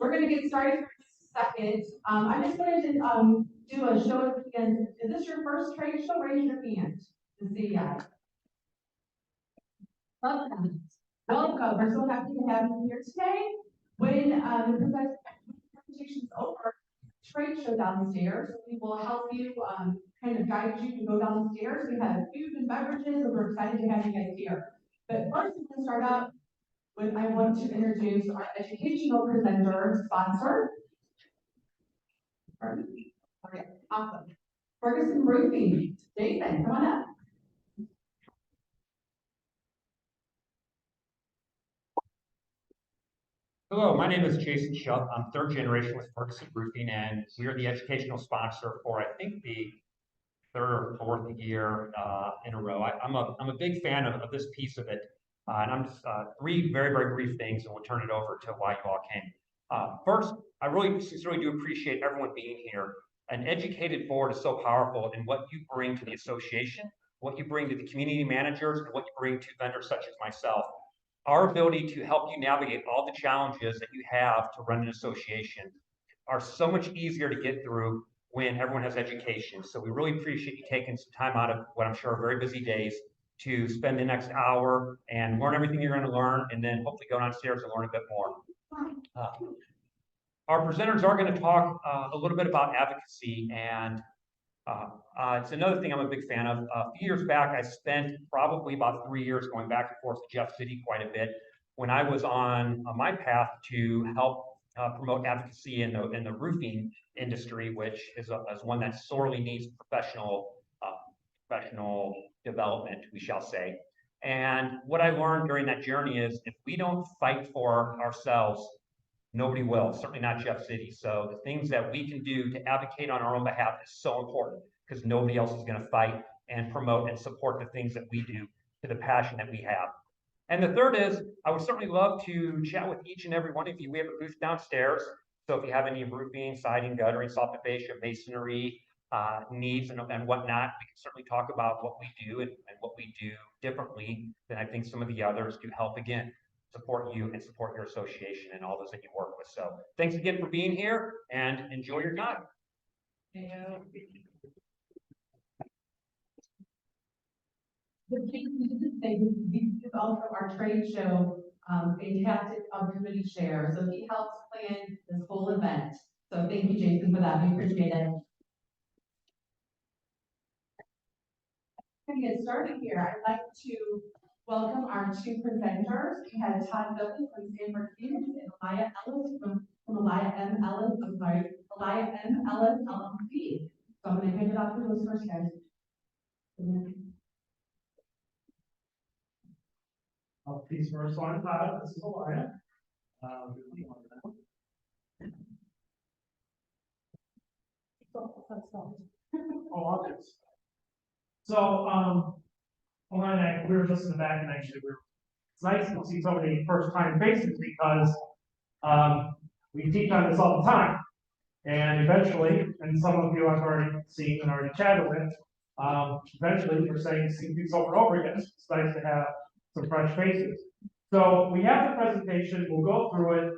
We're going to get started for just a second. I just wanted to do a show of hands. Is this your first trade show? Raise your hand to see. Welcome. Welcome. We're so happy to have you here today. When the presentation is over, trade show downstairs. We will help you kind of guide you to go down the stairs. We have food and beverages, and we're excited to have you guys here. But first, we're going to start out with I want to introduce our educational presenter sponsor. Okay, awesome. Ferguson Roofing. Jason, come on up. Hello, my name is Jason Schupp. I'm third generation with Ferguson Roofing, and we are the educational sponsor for, I think, the third or fourth year in a row. I'm a big fan of this piece of it, and I'm just three very, very brief things, and we'll turn it over to why you all came. First, I really sincerely do appreciate everyone being here. An educated board is so powerful in what you bring to the association, what you bring to the community managers, and what you bring to vendors such as myself. Our ability to help you navigate all the challenges that you have to run an association are so much easier to get through when everyone has education. So we really appreciate you taking some time out of what I'm sure are very busy days to spend the next hour and learn everything you're going to learn, and then hopefully go downstairs and learn a bit more. Our presenters are going to talk a little bit about advocacy, and it's another thing I'm a big fan of. A few years back, I spent probably about 3 years going back and forth to Jeff City quite a bit when I was on my path to help promote advocacy in the roofing industry, which is one that sorely needs professional development, we shall say. And what I learned during that journey is if we don't fight for ourselves, nobody will, certainly not Jeff City. So the things that we can do to advocate on our own behalf is so important because nobody else is going to fight and promote and support the things that we do to the passion that we have. And the third is, I would certainly love to chat with each and every one of you. We have a booth downstairs. So if you have any roofing, siding, guttering, soffit fascia, masonry needs and whatnot, we can certainly talk about what we do and what we do differently than I think some of the others to help, again, support you and support your association and all those that you work with. So thanks again for being here and enjoy your time. This is also our trade show, fantastic committee chair. So he helps plan this whole event. So thank you, Jason, for that. We appreciate it. To get started here, I'd like to welcome our two presenters. We have Todd Billy from Stanford Stevens and Elia Ellis from Elia M. Ellis, Elia M. Ellis LLC. So I'm going to hand it off to those first guys. Please first one, Todd. This is Elia. So, we were just in the back, and actually, it's nice to see so many first-time faces because we teach on this all the time, and eventually, and some of you I've already seen and already chatted with, eventually we're saying the same things over and over again. It's nice to have some fresh faces. So we have the presentation. We'll go through it,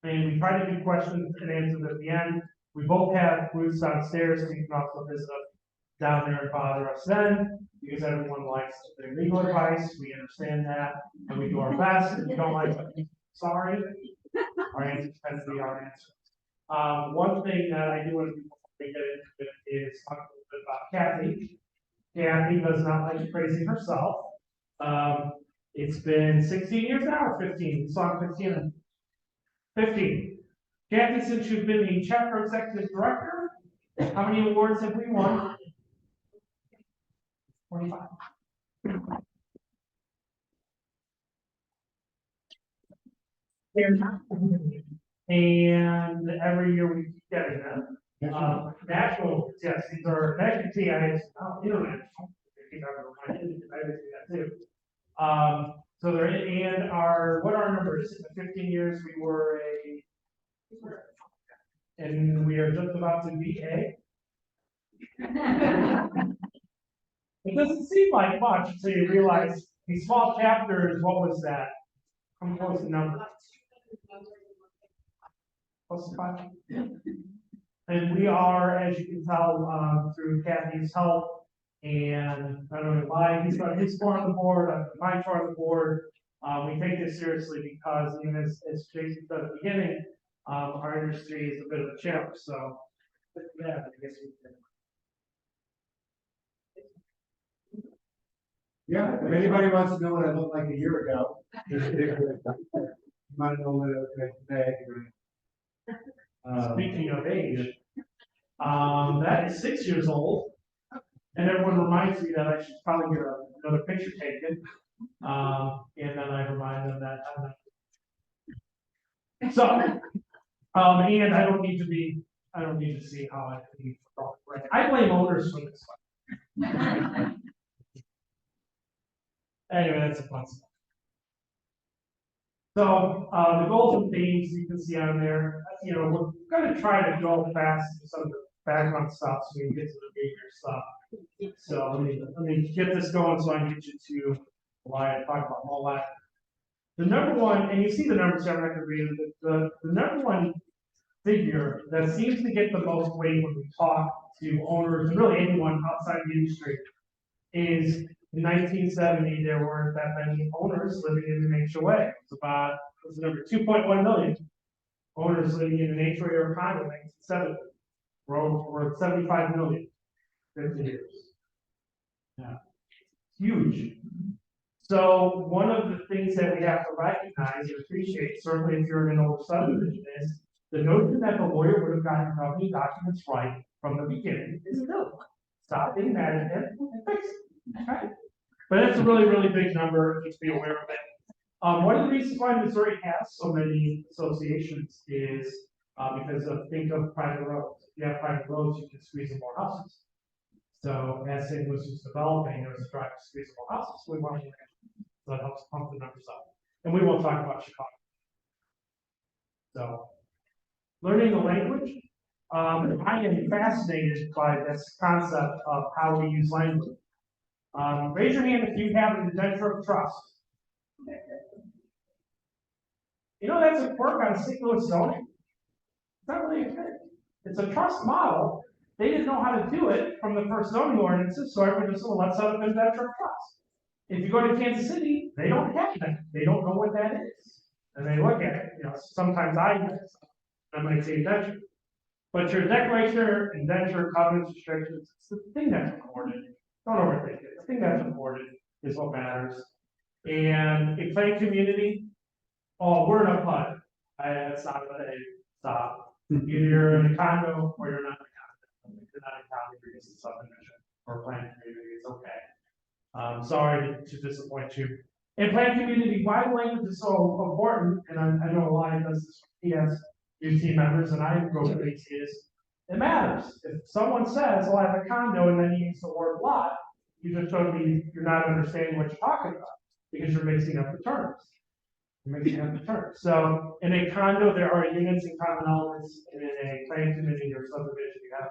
and we try to do questions and answers at the end. We both have booths downstairs, so you can also visit us down there and bother us then, because everyone likes their legal advice. We understand that, and we do our best. If you don't like it, sorry. Our answers tend to be our answers. One thing that I do want to do before we get into it is talk a little bit about Kathy. Kathy does not like praising herself. It's been 16 years now, or 15? So I'm 15. 15. Kathy, since you've been the chapter executive director, how many awards have we won? 45. And every year we keep getting them. National, yes, these are national TIs, international. I did that too. So they're and what are our numbers? In 15 years we were and we are just about to be a. It doesn't seem like much until you realize these small chapters. What was that? Come close to number. Close to 5. And we are, as you can tell, through Kathy's help, and I don't know why, he's got his tour on the board, I've got my tour on the board. We take this seriously because, even as Jason said at the beginning, our industry is a bit of a challenge, so, yeah, I guess we can. Yeah, if anybody wants to know what I looked like a year ago, just you might know what I look like today. Speaking of age, that is 6 years old. And everyone reminds me that I should probably get another picture taken. And then I remind them that I'm not. So, and I don't need to see how I think. I blame owners for this one. Anyway, that's a fun stuff. So, the goals and themes you can see on there, we're gonna try to go fast with some of the background stuff so we can get to the bigger stuff. So let me get this going so I can get you to why I talk about all that. The number one, and you see the numbers here, I'm not gonna read it, the number one figure that seems to get the most weight when we talk to owners, and really anyone outside the industry, is in 1970, there weren't that many owners living in an HOA. It's about, what's the number, 2.1 million owners living in an HOA or condo in 1970. We're at 75 million, 50 years. Yeah, huge. So one of the things that we have to recognize and appreciate, certainly if you're in an older subdivision, is the notion that the lawyer would have gotten governing documents right from the beginning is no. Stop being mad at him and fix it. Right? But that's a really, really big number. Just be aware of it. One of the reasons why Missouri has so many associations is think of private roads. If you have private roads, you can squeeze in more houses. So as St. Louis was developing, there was a drive to squeeze more houses. So we wanted to, so that helps pump the numbers up. And we won't talk about Chicago. So learning the language. I am fascinated by this concept of how we use language. Raise your hand if you have an indenture of trust. That's a quirk on St. Louis zoning. It's not really a thing. It's a trust model. They didn't know how to do it from the first zoning ordinances, so everyone just said, let's set up an indenture of trust. If you go to Kansas City, they don't have that. They don't know what that is. And they look at it, sometimes I might say indenture. But your declaration, indenture, covenants, restrictions, it's the thing that's recorded. Don't overthink it. The thing that's recorded is what matters. And a planned community, we're in a PUD. That's not a stop. Either you're in a condo or you're not in a condo. If you're not in a condo, you're just a subdivision or a planned community. It's okay. Sorry to disappoint you. In planned community, why language is so important, and I know a lot of this is new team members, and I go to these is it matters. If someone says, well, I have a condo, and then he uses the word lot, you just told me you're not understanding what you're talking about because you're mixing up the terms. So in a condo, there are units and common elements, and in a planned community or subdivision, you have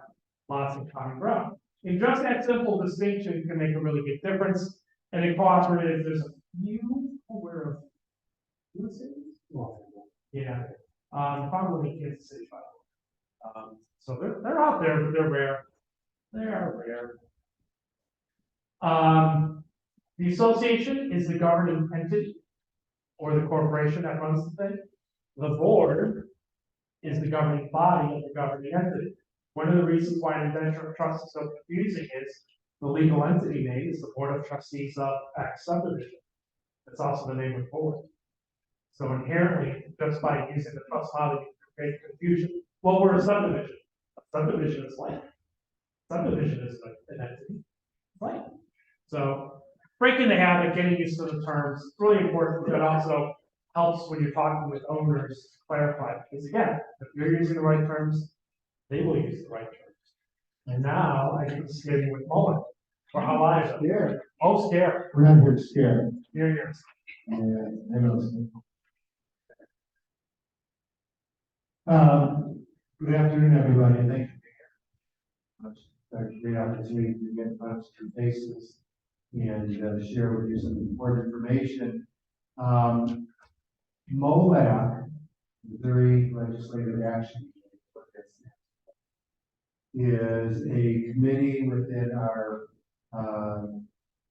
lots of common ground. And just that simple distinction can make a really big difference. And in cooperative, there's a few aware of yeah. Probably Kansas City. So they're out there, but they're rare. They are rare. The association is the governing entity or the corporation that runs the thing. The board is the governing body of the governing entity. One of the reasons why an indenture of trust is so confusing is the legal entity name is the Board of Trustees of X subdivision. That's also the name of the board. So inherently, just by using the trust model, you create confusion. Well, we're a subdivision. A subdivision is land. Subdivision is an entity. Land. So breaking the habit, getting used to the terms, it's really important, but also helps when you're talking with owners to clarify. Because again, if you're using the right terms, they will use the right terms. And now I can scare you with Mullen. For how I am. Scared. Oh, scared. We're not here scared. Here. Yeah, I know. Good afternoon, everybody. Thank you for being here. It's a great opportunity to get in front of your faces and share with you some important information. MOLAC Missouri Legislative Action Committee, what that stands for, is a committee within our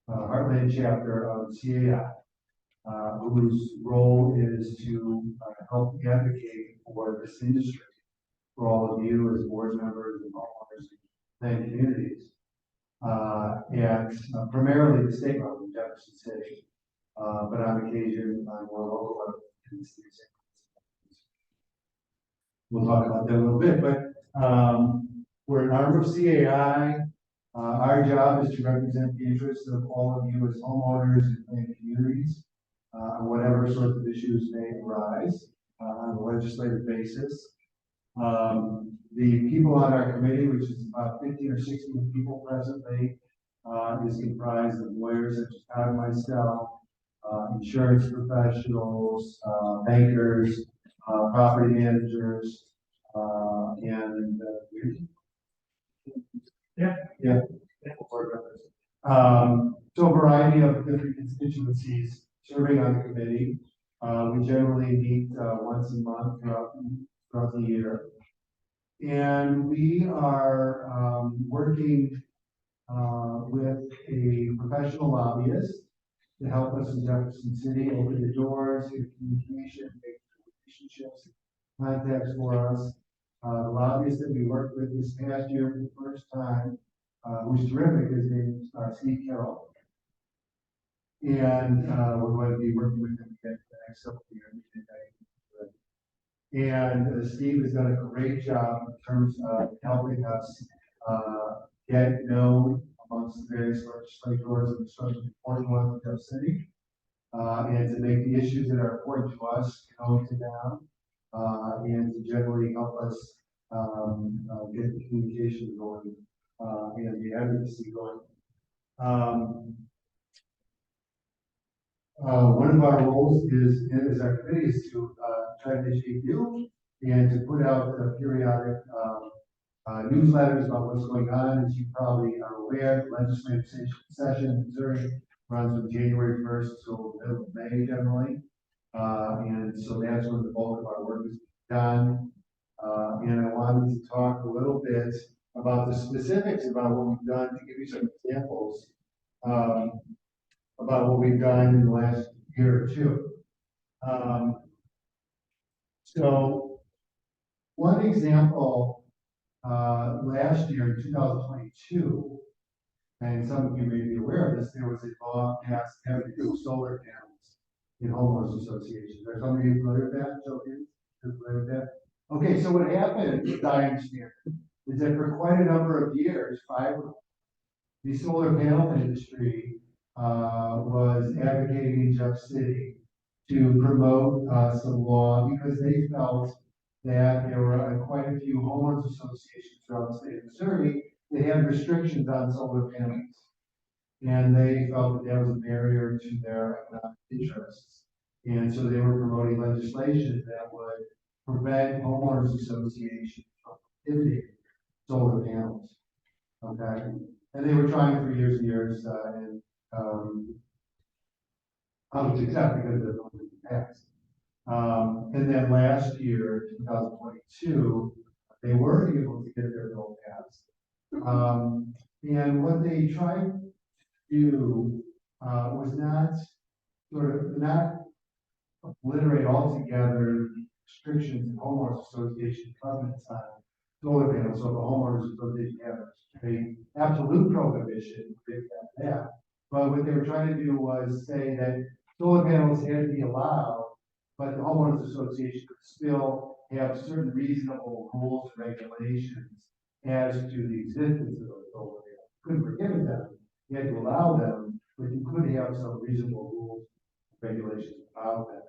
Heartland chapter of CAI, whose role is to help advocate for this industry, for all of you as board members and homeowners and communities. And primarily the state level, Jefferson City, but on occasion, more local level. We'll talk about that a little bit, but we're an arm of CAI. Our job is to represent the interests of all of you as homeowners and communities, on whatever sorts of issues may arise on a legislative basis. The people on our committee, which is about 15 or 16 people presently, is comprised of lawyers such as Todd and myself, insurance professionals, bankers, property managers, and so a variety of different constituencies serving on the committee. We generally meet once a month throughout the year. And we are working with a professional lobbyist to help us in Jefferson City, open the doors, get communication, make relationships, contacts for us. The lobbyist that we worked with this past year for the first time, who's terrific, his name is Steve Carroll. And we're going to be working with him again for the next several years. And Steve has done a great job in terms of helping us get known amongst the various legislators and especially important ones in our city, and to make the issues that are important to us known to them, and to generally help us get the communication going and the advocacy going. One of our roles is our committee is to try to educate you and to put out periodic newsletters about what's going on. As you probably are aware, the legislative session in Missouri runs from January 1st till the middle of May generally. And so that's when the bulk of our work is done. And I wanted to talk a little bit about the specifics about what we've done to give you some examples about what we've done in the last year or two. So one example, last year in 2022, and some of you may be aware of this, there was a law passed having to do with solar panels in homeowners associations. Are some of you familiar with that? Joe, familiar with that? Okay, so what happened, as I understand, is that for quite a number of years, the solar panel industry was advocating in Jeff City to promote some law because they felt that there were quite a few homeowners associations throughout the state of Missouri that had restrictions on solar panels. And they felt that that was a barrier to their economic interests. And so they were promoting legislation that would prevent homeowners associations from prohibiting solar panels. Okay? And they were trying for years and years, and with success because of the passed. And then last year, 2022, they were able to get their bill passed. And what they tried to do was not obliterate altogether restrictions in homeowners association covenants on solar panels. So the homeowners association have a absolute prohibition, that. But what they were trying to do was say that solar panels had to be allowed, but the homeowners association could still have certain reasonable rules and regulations as to the existence of those solar panels. Couldn't prohibit them, you had to allow them, but you could have some reasonable rules and regulations about them.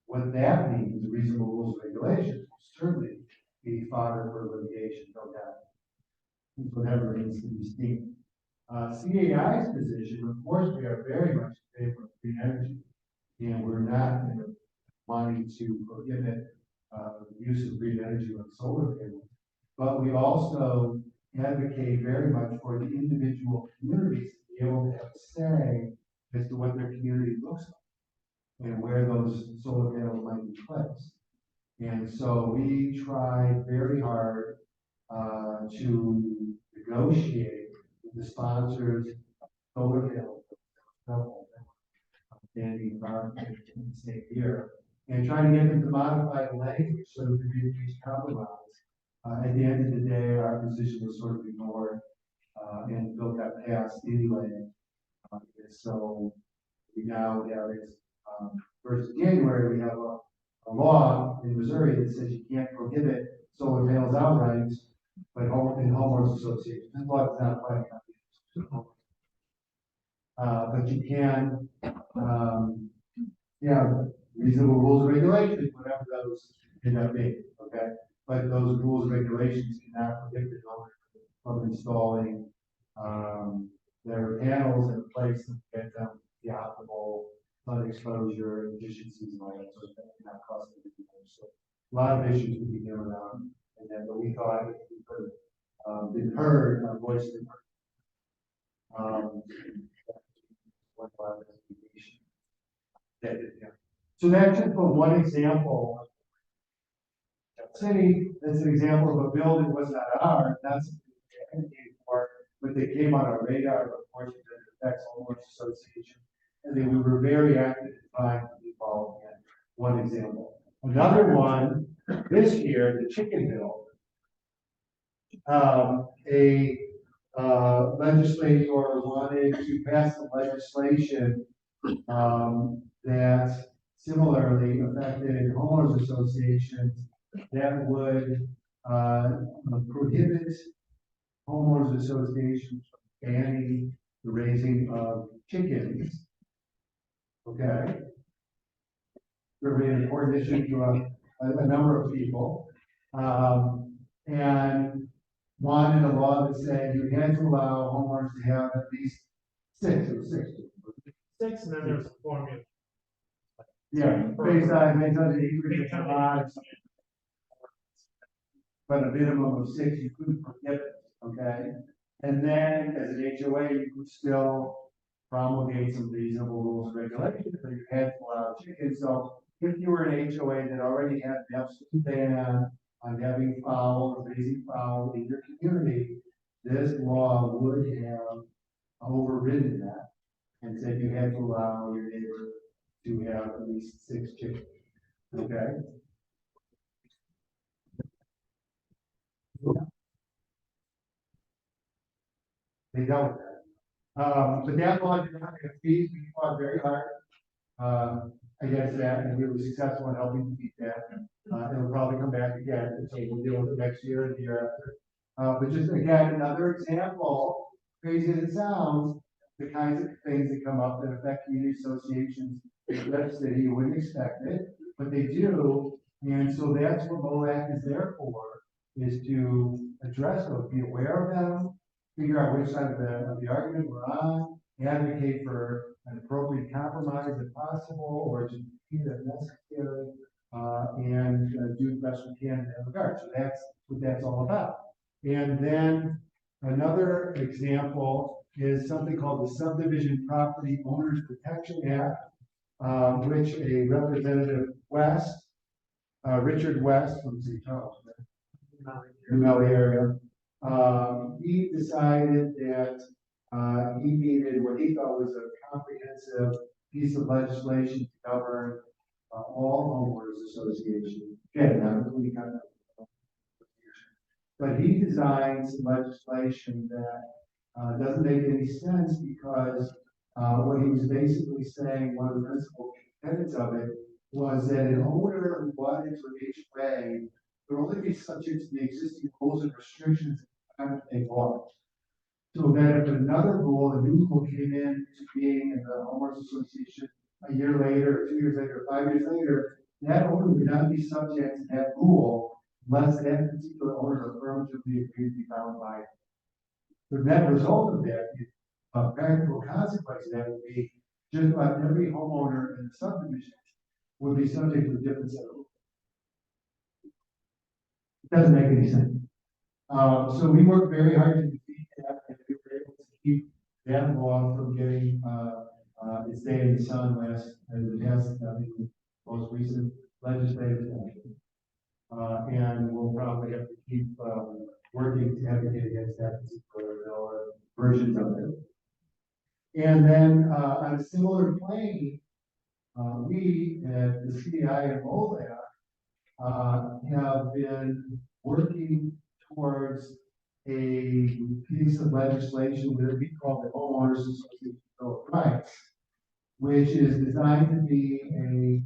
What that means, reasonable rules and regulations, will certainly be fodder for litigation, no doubt. Whatever needs to be seen. CAI's position, of course, we are very much in favor of green energy, and we're not wanting to prohibit the use of green energy on solar panels, but we also advocate very much for the individual communities to be able to have a say as to what their community looks like and where those solar panels might be placed. And so we tried very hard, to negotiate with the sponsors of solar panels. And the environment in the same year, and trying to get them to modify the language so that we could reach compromise. At the end of the day, our position was sort of ignored, and the bill got passed anyway. And so we now have this, first of January, we have a law in Missouri that says you can't prohibit solar panels outright, but in homeowners associations, this law does not apply to but you can, reasonable rules and regulations, whatever those end up being, okay? But those rules and regulations cannot prohibit the owner from installing, their panels in place to get them the optimal sun exposure, efficiencies, and all that sort of thing, not cost them anything. So a lot of issues to be given around, and then, but we thought if we could have, been heard, our voice been heard. One of our investigation. So that's just for one example. City, that's an example of a bill that was not ours, that's something we advocated for, but they came on our radar, of course, because it affects homeowners association. And then we were very active in trying to be involved in one example. Another one, this year, the chicken bill. Legislator wanted to pass the legislation that similarly affected homeowners associations that would prohibit homeowners associations from banning the raising of chickens. Okay. Very important issue to a number of people. And wanted a law that said you had to allow homeowners to have at least six, Six, and then there's a formula. yeah, based on the acreage of lots. But a minimum of six, you couldn't prohibit, okay? And then as an HOA, you could still promulgate some reasonable rules and regulations, but you had to allow chickens. So if you were an HOA that already had an absolute ban on having fowl or raising fowl in your community, this law would have overridden that and said you had to allow your neighbor to have at least six chickens, okay? They dealt with that. But that law did not have fees, we fought very hard, against that, and we were successful in helping to beat that. It'll probably come back again, and so we'll deal with it next year and the year after. But just again, another example, crazy as it sounds, the kinds of things that come up that affect community associations in the city, you wouldn't expect it, but they do. And so that's what MOAC is there for, is to address those, be aware of them, figure out which side of the argument we're on, advocate for an appropriate compromise if possible, or to be if necessary, and do the best we can in that regard. So that's what that's all about. And then another example is something called the Subdivision Property Owners Protection Act, which a Representative West, Richard West from St. Charles, the Valley area, he decided that he needed what he thought was a comprehensive piece of legislation to govern all homeowners associations. Again, not really kind of, but he designed some legislation that doesn't make any sense because what he was basically saying, one of the principal tenets of it, was that an owner who bought into an HOA would only be subject to the existing rules and restrictions that they bought. So that if another rule, a new rule came in to being in the homeowners association a year later, 2 years later, 5 years later, that owner would not be subject to that rule unless that particular owner affirmatively agreed to be bound by it. The net result of that, a practical consequence of that would be just about every homeowner in the subdivision would be subject to a different set of rules. It doesn't make any sense. So we worked very hard to defeat that, and we were able to keep that law from getting its day in the sun last, and the past, most recent legislative session. And we'll probably have to keep, working to advocate against that particular versions of it. And then, on a similar plane, we at the CDI and OLAP, have been working towards a piece of legislation that we call the Homeowners Association Bill of Rights, which is designed to be a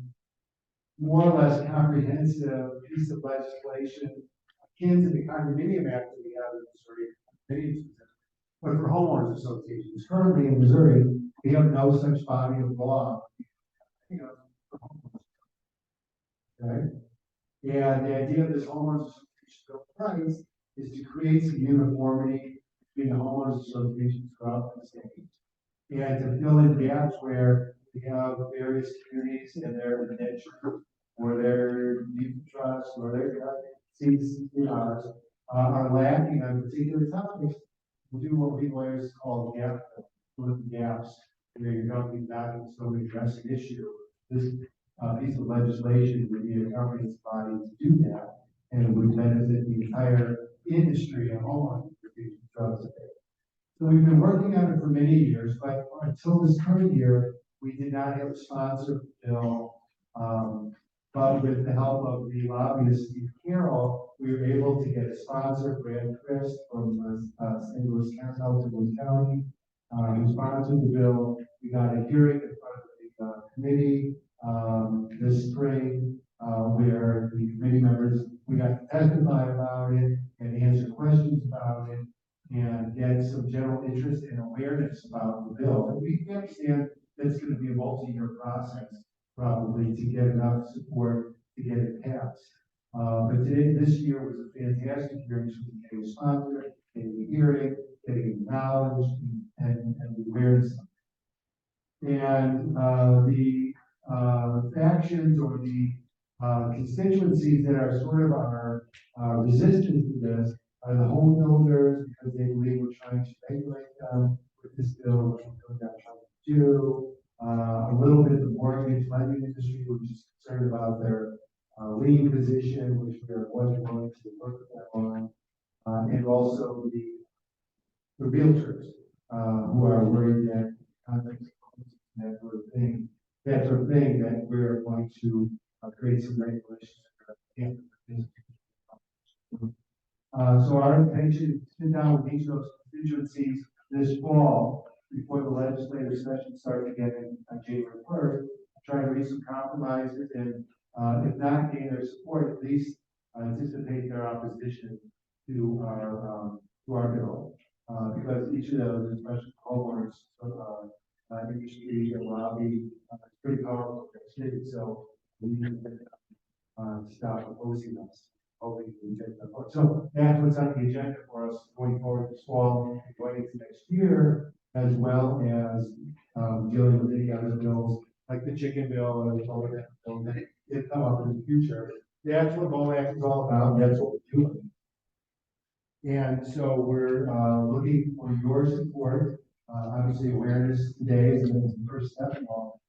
more or less comprehensive piece of legislation akin to the condominium act that we have in Missouri, but for homeowners associations. Currently in Missouri, we have no such body of law. You know, for homeowners. Okay? And the idea of this homeowners association bill of rights is to create some uniformity between the homeowners associations throughout the state. And to fill in gaps where we have various communities and their indenture or their deed trust or their CCRs are lacking on particular topics. We'll do what we lawyers call gap, fill the gaps where your company's not necessarily address an issue. This piece of legislation would be a company's body to do that, and it would benefit the entire industry of homeowners throughout the state. So we've been working on it for many years, but until this current year, we did not have a sponsor bill. But with the help of the lobbyist Steve Carroll, we were able to get a sponsor, Brad Christ from St. Louis County, who sponsored the bill. We got a hearing in front of the committee this spring, where the committee members, we got to testify about it and answer questions about it and get some general interest and awareness about the bill. And we understand that's going to be a multi-year process, probably, to get enough support to get it passed. But this year was a fantastic year because we became a sponsor, getting the hearing, getting acknowledged, and the awareness. And the factions or the constituencies that are sort of our resistant to this are the home builders, because they believe we're trying to regulate them with this bill, which we're not trying to do. A little bit the mortgage lending industry, which is concerned about their lien position, which we are quite willing to work with them on, and also the realtors who are worried that that sort of thing, that we're going to create some regulations. So our intention is to sit down with each of those constituencies this fall before the legislative session starts again on January 1st, try to reach some compromises and if not gain their support, at least anticipate their opposition to our bill. Because each of those, especially homeowners, industry and lobby, it's pretty powerful. So we need to stop opposing us. Hoping we take them. So that's what's on the agenda for us going forward this fall, going into next year, as well as dealing with any other bills like the chicken bill or the overhead bill that it come up in the future. That's what OLAC is all about. That's what we're doing. And so we're looking for your support. Obviously, awareness today is the first step in all.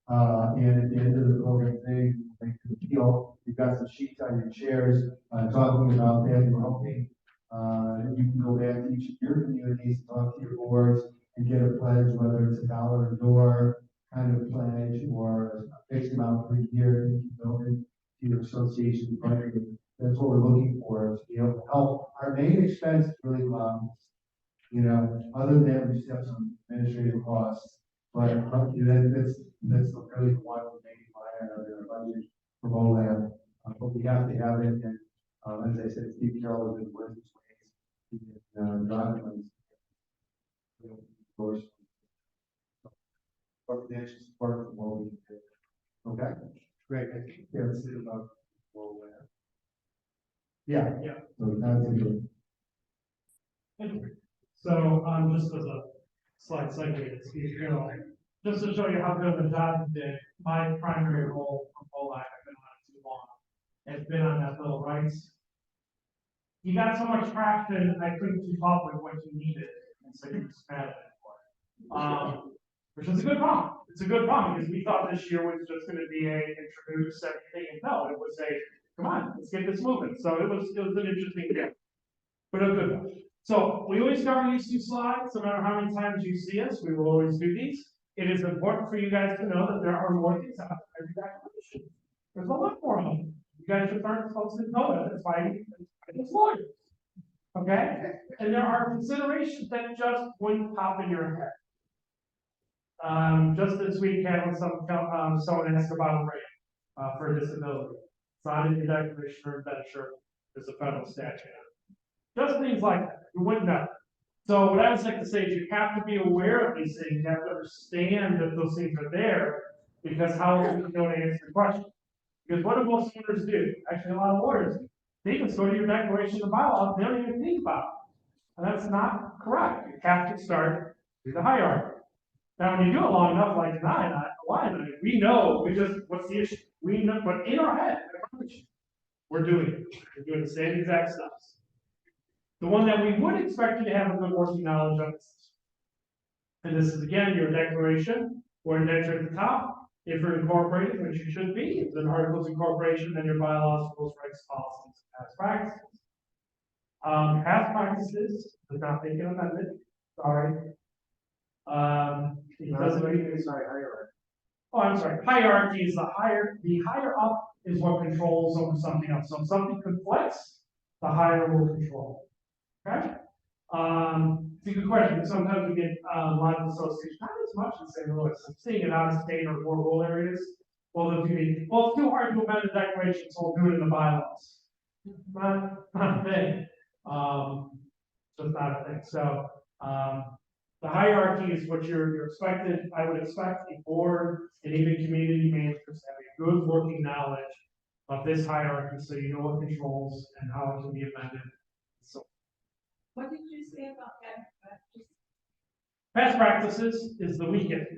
And at the end of the program today, make the appeal. You've got some sheets on your chairs talking about that. We're hoping you can go back to each of your communities, talk to your boards, and get a pledge, whether it's $1 a door kind of pledge or a fixed amount per year that you build it to your association budget. That's what we're looking for, to be able to help. Our main expense is really low. You know, other than that, we just have some administrative costs. But that's really the one main line of their budget for OLAB. But we have to have it, and as I said, Steve Carroll has been working his ways in driving for financial support from what we can do. Okay, great. I think that's it about OLAB. Yeah. So that's it. So, just as a slight segue to Steve Carroll, just to show you how good of a job he did, my primary role from OLAC, I've been on it too long, has been on that bill of rights. You got so much traction, I couldn't keep up with what you needed, and so you expanded it for it. Which is a good problem. It's a good problem because we thought this year was just going to be a introduce everything, and no, it was a come on, let's get this moving. So it was an interesting day, but a good one. So we always cover these two slides, no matter how many times you see us, we will always do these. It is important for you guys to know that there are more things out there every declaration. There's a lot more of them. You guys should learn supposed to know that. That's why it's lawyers. Okay? And there are considerations that just wouldn't pop in your head. Just this week, having someone asked about a rate for a disability. It's not in your declaration or indenture. There's a federal statute. Just things like that. You wouldn't know. So what I would like to say is you have to be aware of these things. You have to understand that those things are there, because how else would you know to answer the question? Because what do most owners do? Actually, a lot of lawyers do. They just go to your declaration of bylaws, they don't even think about it. And that's not correct. You have to start through the hierarchy. Now, when you do it long enough, like we know, what's the issue? We know, but in our head, we're doing it. We're doing the same exact stuff. The one that we would expect you to have a good working knowledge of is, and this is again your declaration or indenture at the top. If you're incorporated, which you should be, it's an articles of incorporation, then your bylaws, rules, regs, policies, past practices. Past practices does not make an amendment. Sorry. It doesn't make it. Sorry, hierarchy. Oh, I'm sorry. Hierarchy is the higher up is what controls over something else. So if something conflicts, the higher will control. Okay? It's a good question. Sometimes we get a lot of associations, not as much in St. Louis. I'm seeing it out of state or more rural areas. Well, it's too hard to amend the declaration, so we'll do it in the bylaws. Not a thing. Just not a thing. So the hierarchy is what you're expected. I would expect a board and even community managers to have a good working knowledge of this hierarchy, so you know what controls and how it can be amended. So What did you say about that? past practices is the weakest.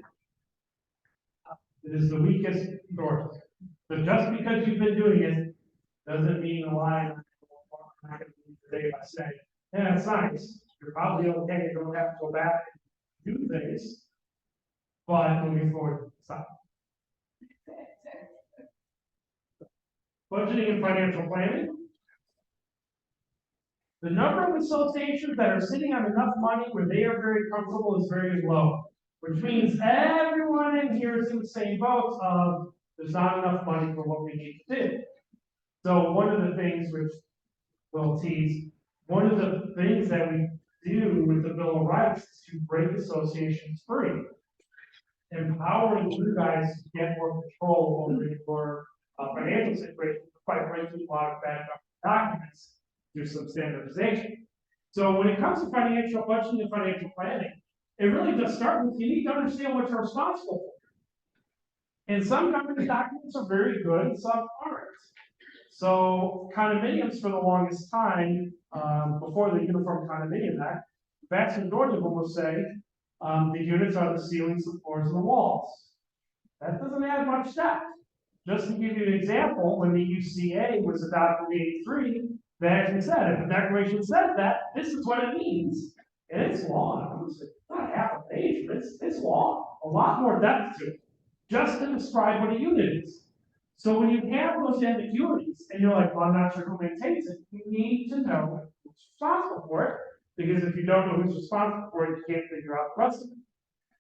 It is the weakest source. So just because you've been doing it doesn't mean a lie. I'm not going to believe today if I say, yeah, it's nice. You're probably okay. You don't have to go back and do things. But moving forward, stop. Budgeting and financial planning. The number of associations that are sitting on enough money where they are very comfortable is very low, which means everyone in here is in the same boat of there's not enough money for what we need to do. So one of the things which we'll tease, one of the things that we do with the Bill of Rights is to break associations free, empowering you guys to get more control over your financial situation by breaking a lot of bad documents through some standardization. So when it comes to financial budgeting and financial planning, it really does start with you need to understand what you're responsible for. And some government documents are very good, and some aren't. So condominiums for the longest time, before the Uniform Condominium Act, the vast majority of them will say the units are the ceilings, the floors, and the walls. That doesn't add much depth. Just to give you an example, when the UCA was adopted in '83, they actually said, if the declaration says that, this is what it means. And it's long. It's not half a page, but it's long. A lot more depth to it. Just to describe what a unit is. So when you have those ambiguities, and you're like, well, I'm not sure who maintains it, you need to know who's responsible for it. Because if you don't know who's responsible for it, you can't figure out the rest of it.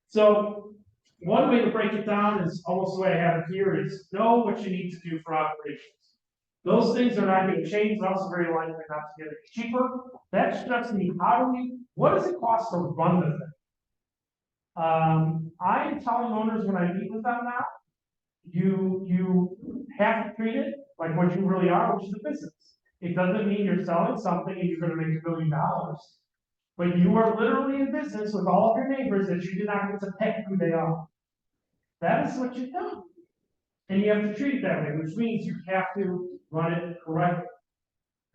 So one way to break it down is almost the way I have it here is know what you need to do for operations. Those things are not going to change. They're also very likely not to get cheaper. That's just me. What does it cost to run the thing? I'm telling owners when I meet with them now, you have to treat it like what you really are, which is a business. It doesn't mean you're selling something and you're going to make $1 billion. But you are literally in business with all of your neighbors that you do not get to pick who they are. That is what you've done. And you have to treat it that way, which means you have to run it correctly.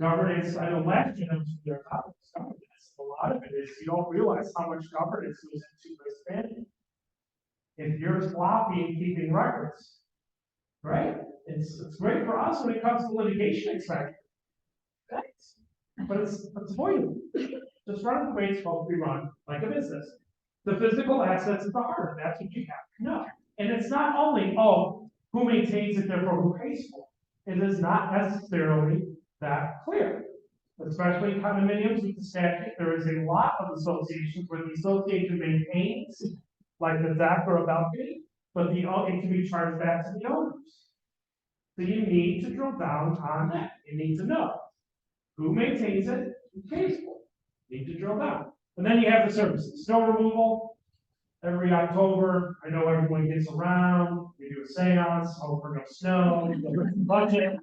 Governance, I know last year was their topics. Governance. A lot of it is you don't realize how much governance goes into expanding. If you're sloppy in keeping records, right? It's great for us when it comes to litigation expense. Thanks. But it's avoidable. Just run it the way it's supposed to be run, like a business. The physical assets at the heart, that's what you have to know. And it's not only, who maintains it, therefore who pays for it. it is not necessarily that clear. Especially condominiums with the statute, there is a lot of associations where the association maintains, like the deck or a balcony, but it can be charged back to the owners. So you need to drill down on that, you need to know who maintains it, who pays for it, you need to drill down. And then you have the services, snow removal, every October, I know everyone gets around, we do a seance, hope for no snow, we go with the budget.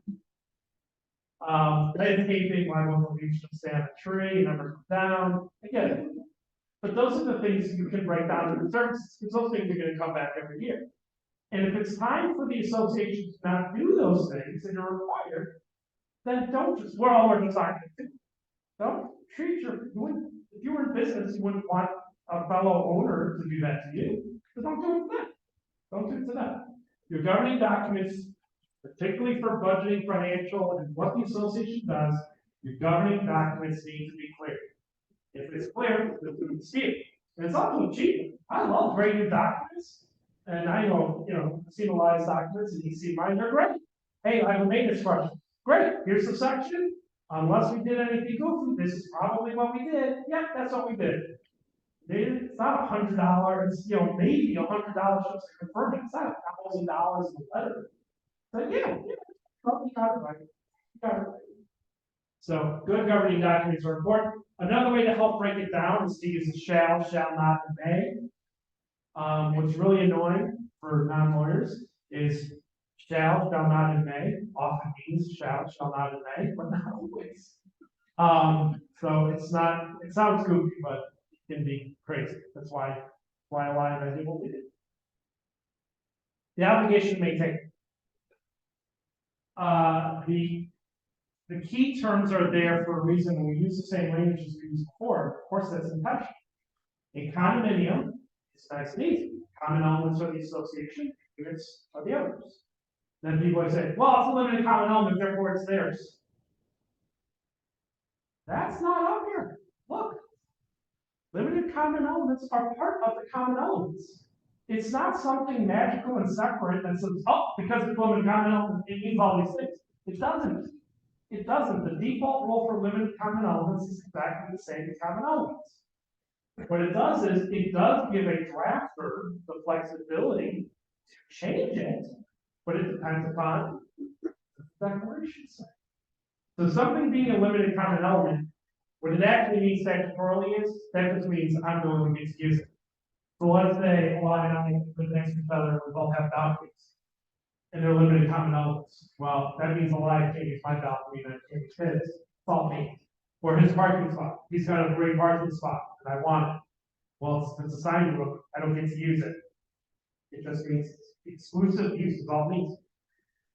Landscaping, why won't the leaves just stay on a tree, never come down, again. But those are the things you can break down into services, because those things are gonna come back every year. And if it's time for the association to not do those things that are required, then don't just, we're just not gonna do. Don't treat if you were in business, you wouldn't want a fellow owner to do that to you, so don't do it to them. Don't do it to them. Your governing documents, particularly for budgeting, financial, and what the association does, your governing documents need to be clear. If it's clear, it's dispute. And it's also cheap. I love graded documents. And I know, I've seen a lot of documents and you see mine, they're great. Hey, I have a maintenance question. Great, here's the section. Unless we did anything goofy, this is probably what we did. Yep, that's what we did. It's not $100, maybe $100 just to confirm it. It's not $1,000 in the letter. But yeah, you got it right. You got it right. So good governing documents are important. Another way to help break it down is to use the shall not, and may. What's really annoying for non-lawyers is shall not, and may often means shall not, and may, but not always. So it sounds goofy, but it can be crazy. That's why a lot of us do what we do. The obligation to maintain. The key terms are there for a reason. When we use the same language as we used before, of course, that's intentional. A condominium is nice and easy. Common elements are the association, units are the owners. Then people would say, well, it's a limited common element, therefore it's theirs. That's not up here. Look, limited common elements are part of the common elements. It's not something magical and separate that says, oh, because it's limited common element, it means all these things. It doesn't. It doesn't. The default rule for limited common elements is exactly the same as common elements. What it does is it does give a drafter the flexibility to change it, but it depends upon the declaration say. So something being a limited common element, what it actually means statutorily is that just means I'm the one who gets to use it. So let's say, well, I live next to each other, we both have balconies, and they're limited common elements. Well, that means a lot can't use my balcony, and I can't use his. It's all me. Or his parking spot. He's got a great parking spot, and I want it. Well, it's a sign book. I don't get to use it. It just means exclusive use is all it means.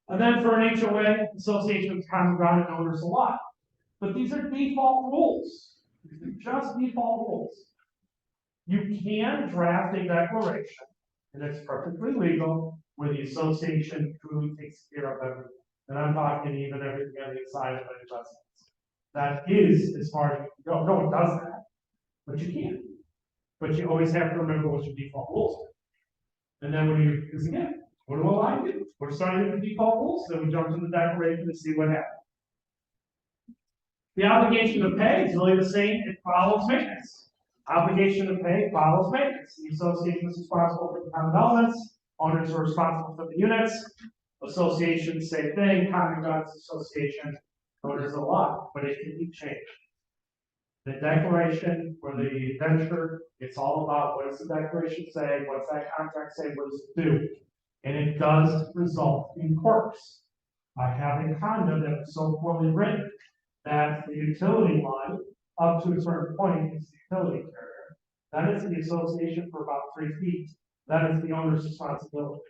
And then for an HOA, association with common ground and owners a lot. But these are default rules. These are just default rules. You can draft a declaration, and it's perfectly legal, where the association truly takes care of everything. And I'm talking even everything on the inside of the adjustments. That is as far as you can go. No one does that, but you can. But you always have to remember what your default rules are. And then because again, what do I do? We're starting with the default rules, then we jump to the declaration to see what happens. The obligation to pay is really the same, it follows maintenance. Obligation to pay follows maintenance. The association is responsible for the common elements, owners are responsible for the units, association, same thing, common grounds association, owners a lot, but it can be changed. The declaration for the venture, it's all about what does the declaration say, what's that contract say, what does it do? And it does result in quirks. I have a condo that was so poorly written that the utility line up to a certain point is the utility carrier. That is the association for about 3 feet. That is the owner's responsibility.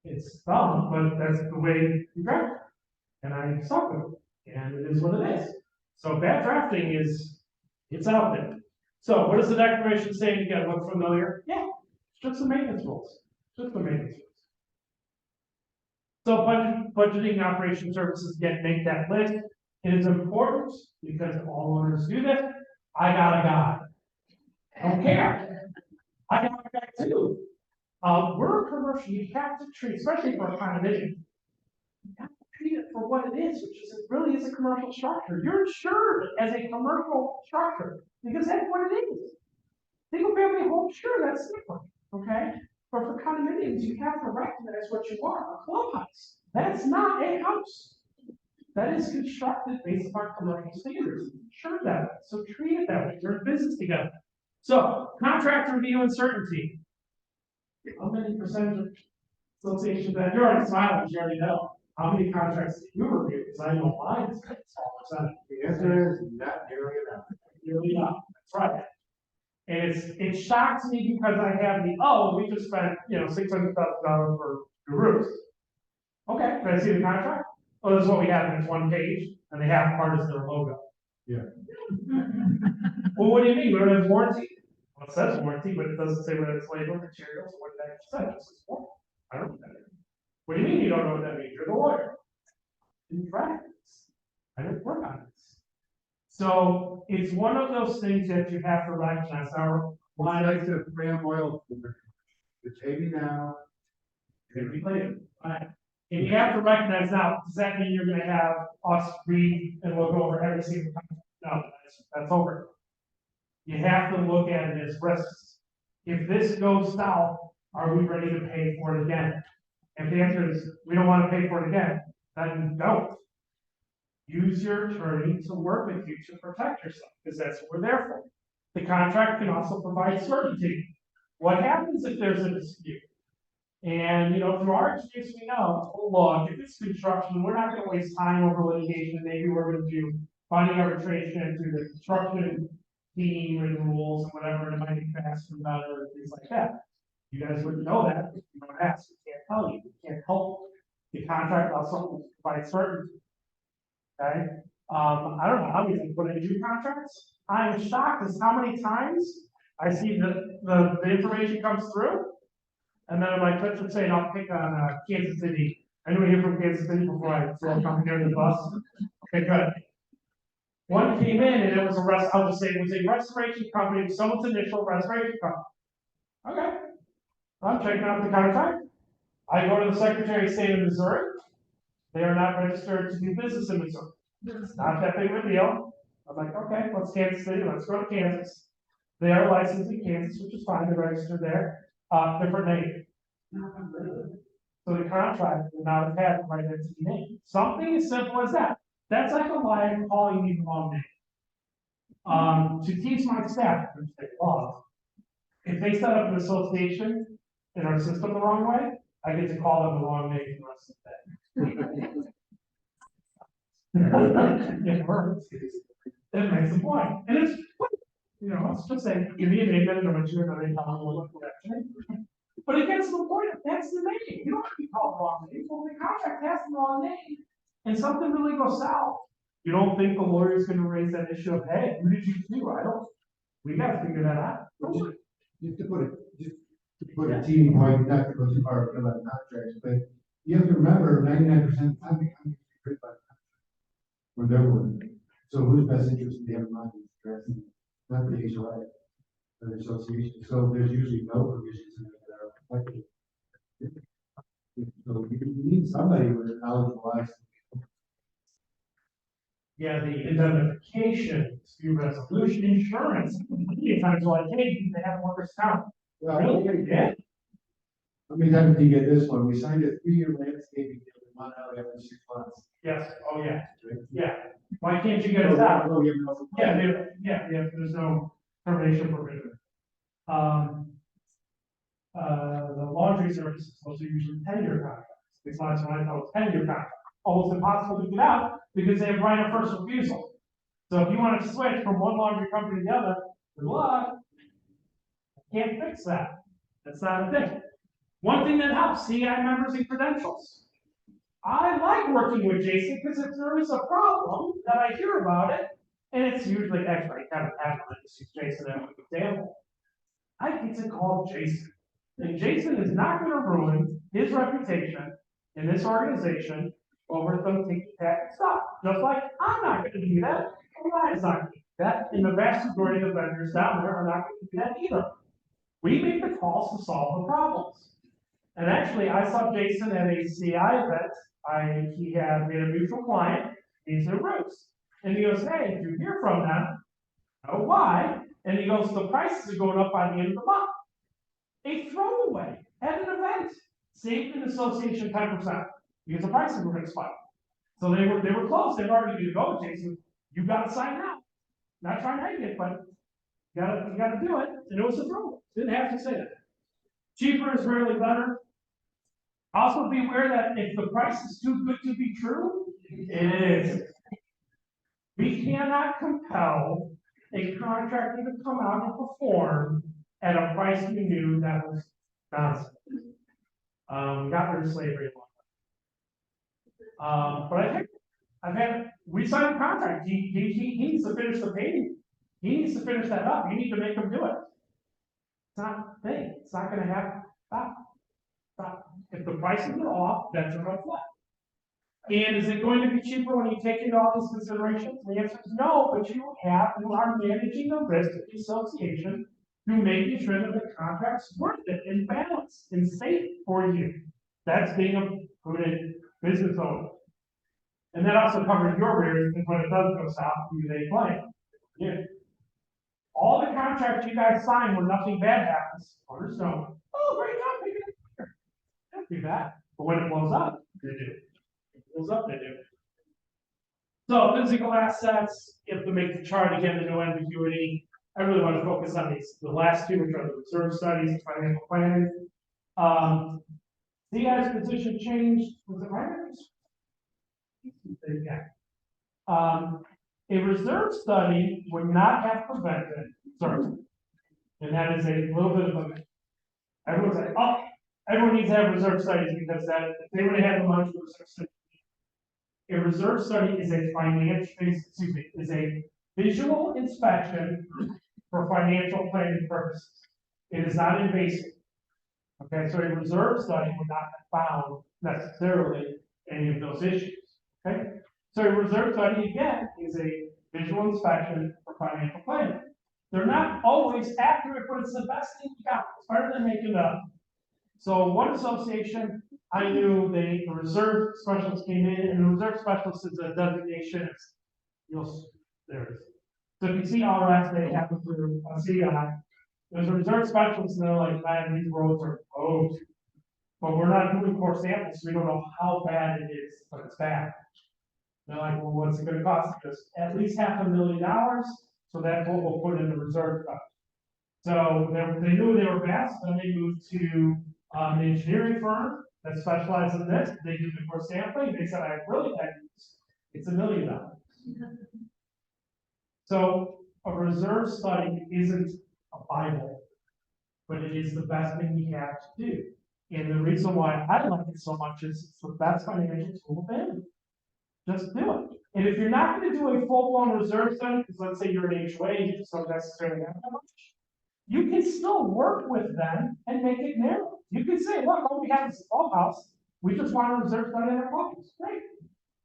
It's dumb, but that's the way you draft it. And I stuck with it. And it is what it is. So bad drafting it's out there. So what does the declaration say? You gotta look familiar. Yeah, it's just the maintenance rules. Just the maintenance rules. So budgeting operation services make that list. It is important because all owners do this. I got a guy. I don't care. I got a guy too. We're a commercial, you have to treat, especially for a condominium. You have to treat it for what it is, which is it really is a commercial structure. You're insured as a commercial structure because that's what it is. Single family home, sure, that's different, okay? But for condominiums, you have to recognize what you are, a clubhouse. That's not a house. That is constructed based upon commercial standards, sure that way. So treat it that way. You're in business together. So contract review uncertainty. How many percentage of associations that you're already smiling, you already know. How many contracts do you review? Because I know mine is a small percentage. The answer is not nearly enough. Nearly not. That's right. And it shocks me because I have we just spent, $600,000 for the roofs. Okay, can I see the contract? Oh, this is what we have, and it's one page, and they have part as their logo. Yeah. Well, what do you mean? We don't have warranty? Well, it says warranty, but it doesn't say whether it's labor, materials, or what that says. It says warranty. I don't know what that is. What do you mean you don't know what that means? You're the lawyer. In practice, I didn't work on this. So it's one of those things that you have to recognize. Our Why like to ram oil for the baby now? Could be later, right? And you have to recognize now, does that mean you're gonna have us read and look over every single contract? No, that's over. You have to look at it as risks. If this goes south, are we ready to pay for it again? If the answer is, we don't wanna pay for it again, then don't. Use your attorney to work with you to protect yourself, because that's what we're there for. The contract can also provide certainty. What happens if there's a dispute? And, through our experience, we know, look, if it's construction, we're not gonna waste time over litigation, maybe we're gonna do binding arbitration through the construction team and rules and whatever, and it might be faster and better and things like that. You guys wouldn't know that, if you don't ask, we can't tell you, we can't help. The contract also provides certainty. Okay, I don't know how many people put in new contracts. I'm shocked as how many times I see the information comes through. And then I'm like, let's say, I'll pick on Kansas City. Anyone here from Kansas City before I come here to the bus? Okay, good. One came in and it was I'll just say it was a restoration company, someone's initial restoration company. Okay. I'm checking out the contract. I go to the Secretary of State of Missouri. They are not registered to do business in Missouri. It's not that big of a deal. I'm like, okay, what's Kansas City? Let's go to Kansas. They are licensed in Kansas, which is fine. They're registered there. Different name. So the contract will not have had the right entity name. Something as simple as that. That's like a liar calling me the wrong name. To teach my staff, if they set up an association in our system the wrong way, I get to call them the wrong name for the rest of the day. It hurts. It makes a point. And it's, it's just saying, give me a name that I know you and I will look for that. But it gets to the point, that's the name. You don't have to be called the wrong name. Well, the contract has the wrong name, and something really goes south. You don't think the lawyer's gonna raise that issue of, hey, who did you do? We gotta figure that out. Just to put a teeny point, not to go too far afield on contracts, but you have to remember 99% of the time the contract is written by the contract. Or their word. So whose best interest do they have in mind is addressing, not the HOA, the association. So there's usually no provisions in there that are reflected. So you need somebody with a knowledgeable eyes. Yeah, the indemnification, dispute resolution, insurance. Many times like, hey, they have workers' comp. Well, Really? Yeah. How many times did you get this one? We signed a 3-year landscaping deal in Mount Alley after 6 months. Yes. Oh, yeah. Right? Yeah. Why can't you get us out? Oh, you have no- Yeah, there's no termination provision. The laundry service is supposed to usually 10-year contracts. It's not, so I thought 10-year contract. Almost impossible to get out because they have right of first refusal. So if you want to switch from one laundry company to the other, good luck. Can't fix that. That's not a thing. One thing that helps, CI members and credentials. I like working with Jason because if there is a problem that I hear about it, and it's usually actually I haven't had one, it's Jason as an example. I get to call Jason. And Jason is not going to ruin his reputation in this organization over some ticky-tacky stuff. Just like I'm not going to do that. Eli is not going to do that. And the vast majority of the vendors down there are not going to do that either. We make the calls to solve the problems. And actually, I saw Jason at a CI event we had a mutual client, needs their roofs. And he goes, hey, if you hear from them, know why? And he goes, the prices are going up by the end of the month. A throwaway at an event, saved an association 10% because the prices were gonna spike. So they were close, they were already gonna go, Jason, you gotta sign now. Not trying to make it, but you gotta do it, and it was a throwaway, didn't have to say that. Cheaper is rarely better. Also be aware that if the price is too good to be true, it is. We cannot compel a contractor to come out and perform at a price we knew that was nonsense. Got rid of slavery a long time. But we signed a contract, he needs to finish the painting. He needs to finish that up, you need to make him do it. It's not a thing, it's not gonna happen, stop. If the prices are off, that's a red flag. And is it going to be cheaper when you take into all these considerations? The answer is no, but you are managing the risk of the association to making sure that the contract's worth it and balanced and safe for you. That's being a prudent business owner. And that also covers your risk when it does go south, who they blame. Yeah. All the contracts you guys sign when nothing bad happens, owners don't. Oh, great job, make it clear. Don't do that. But when it blows up, they do. Goes up, they do. So physical assets, you have to make the chart again, the no ambiguity. I really want to focus on the last two, which are the reserve studies, financial planning. CI's position changed, was it right? Yeah. A reserve study would not have prevented service. And that is a little bit of a, everyone's like, oh, everyone needs to have reserve studies because that if they would have had the money for reserve studies. A reserve study is a visual inspection for financial planning purposes. It is not invasive. Okay, so a reserve study would not have found necessarily any of those issues. Okay, so a reserve study again is a visual inspection for financial planning. They're not always accurate, but it's the best thing you got. It's better than making it up. So one association, I knew the reserve specialist came in, and the reserve specialist is a designation. There it is. So if you see RS, they have to through a CI. There's a reserve specialist, and they're like, man, these roads are closed. But we're not doing core samples, so we don't know how bad it is, but it's bad. They're like, well, what's it gonna cost us? At least $500,000, so that's what we'll put in the reserve fund. So they knew they were bad, so then they moved to an engineering firm that specializes in this. They did the core sampling. They said, I really had this. It's $1 million. So a reserve study isn't a Bible, but it is the best thing you have to do. And the reason why I like it so much is it's the best financial tool available. Just do it. And if you're not going to do a full-blown reserve study, because let's say you're an HOA, you just don't necessarily have that much, you can still work with them and make it narrow. You can say, look, all we have is a clubhouse. We just want a reserve study on our clubhouse. Great.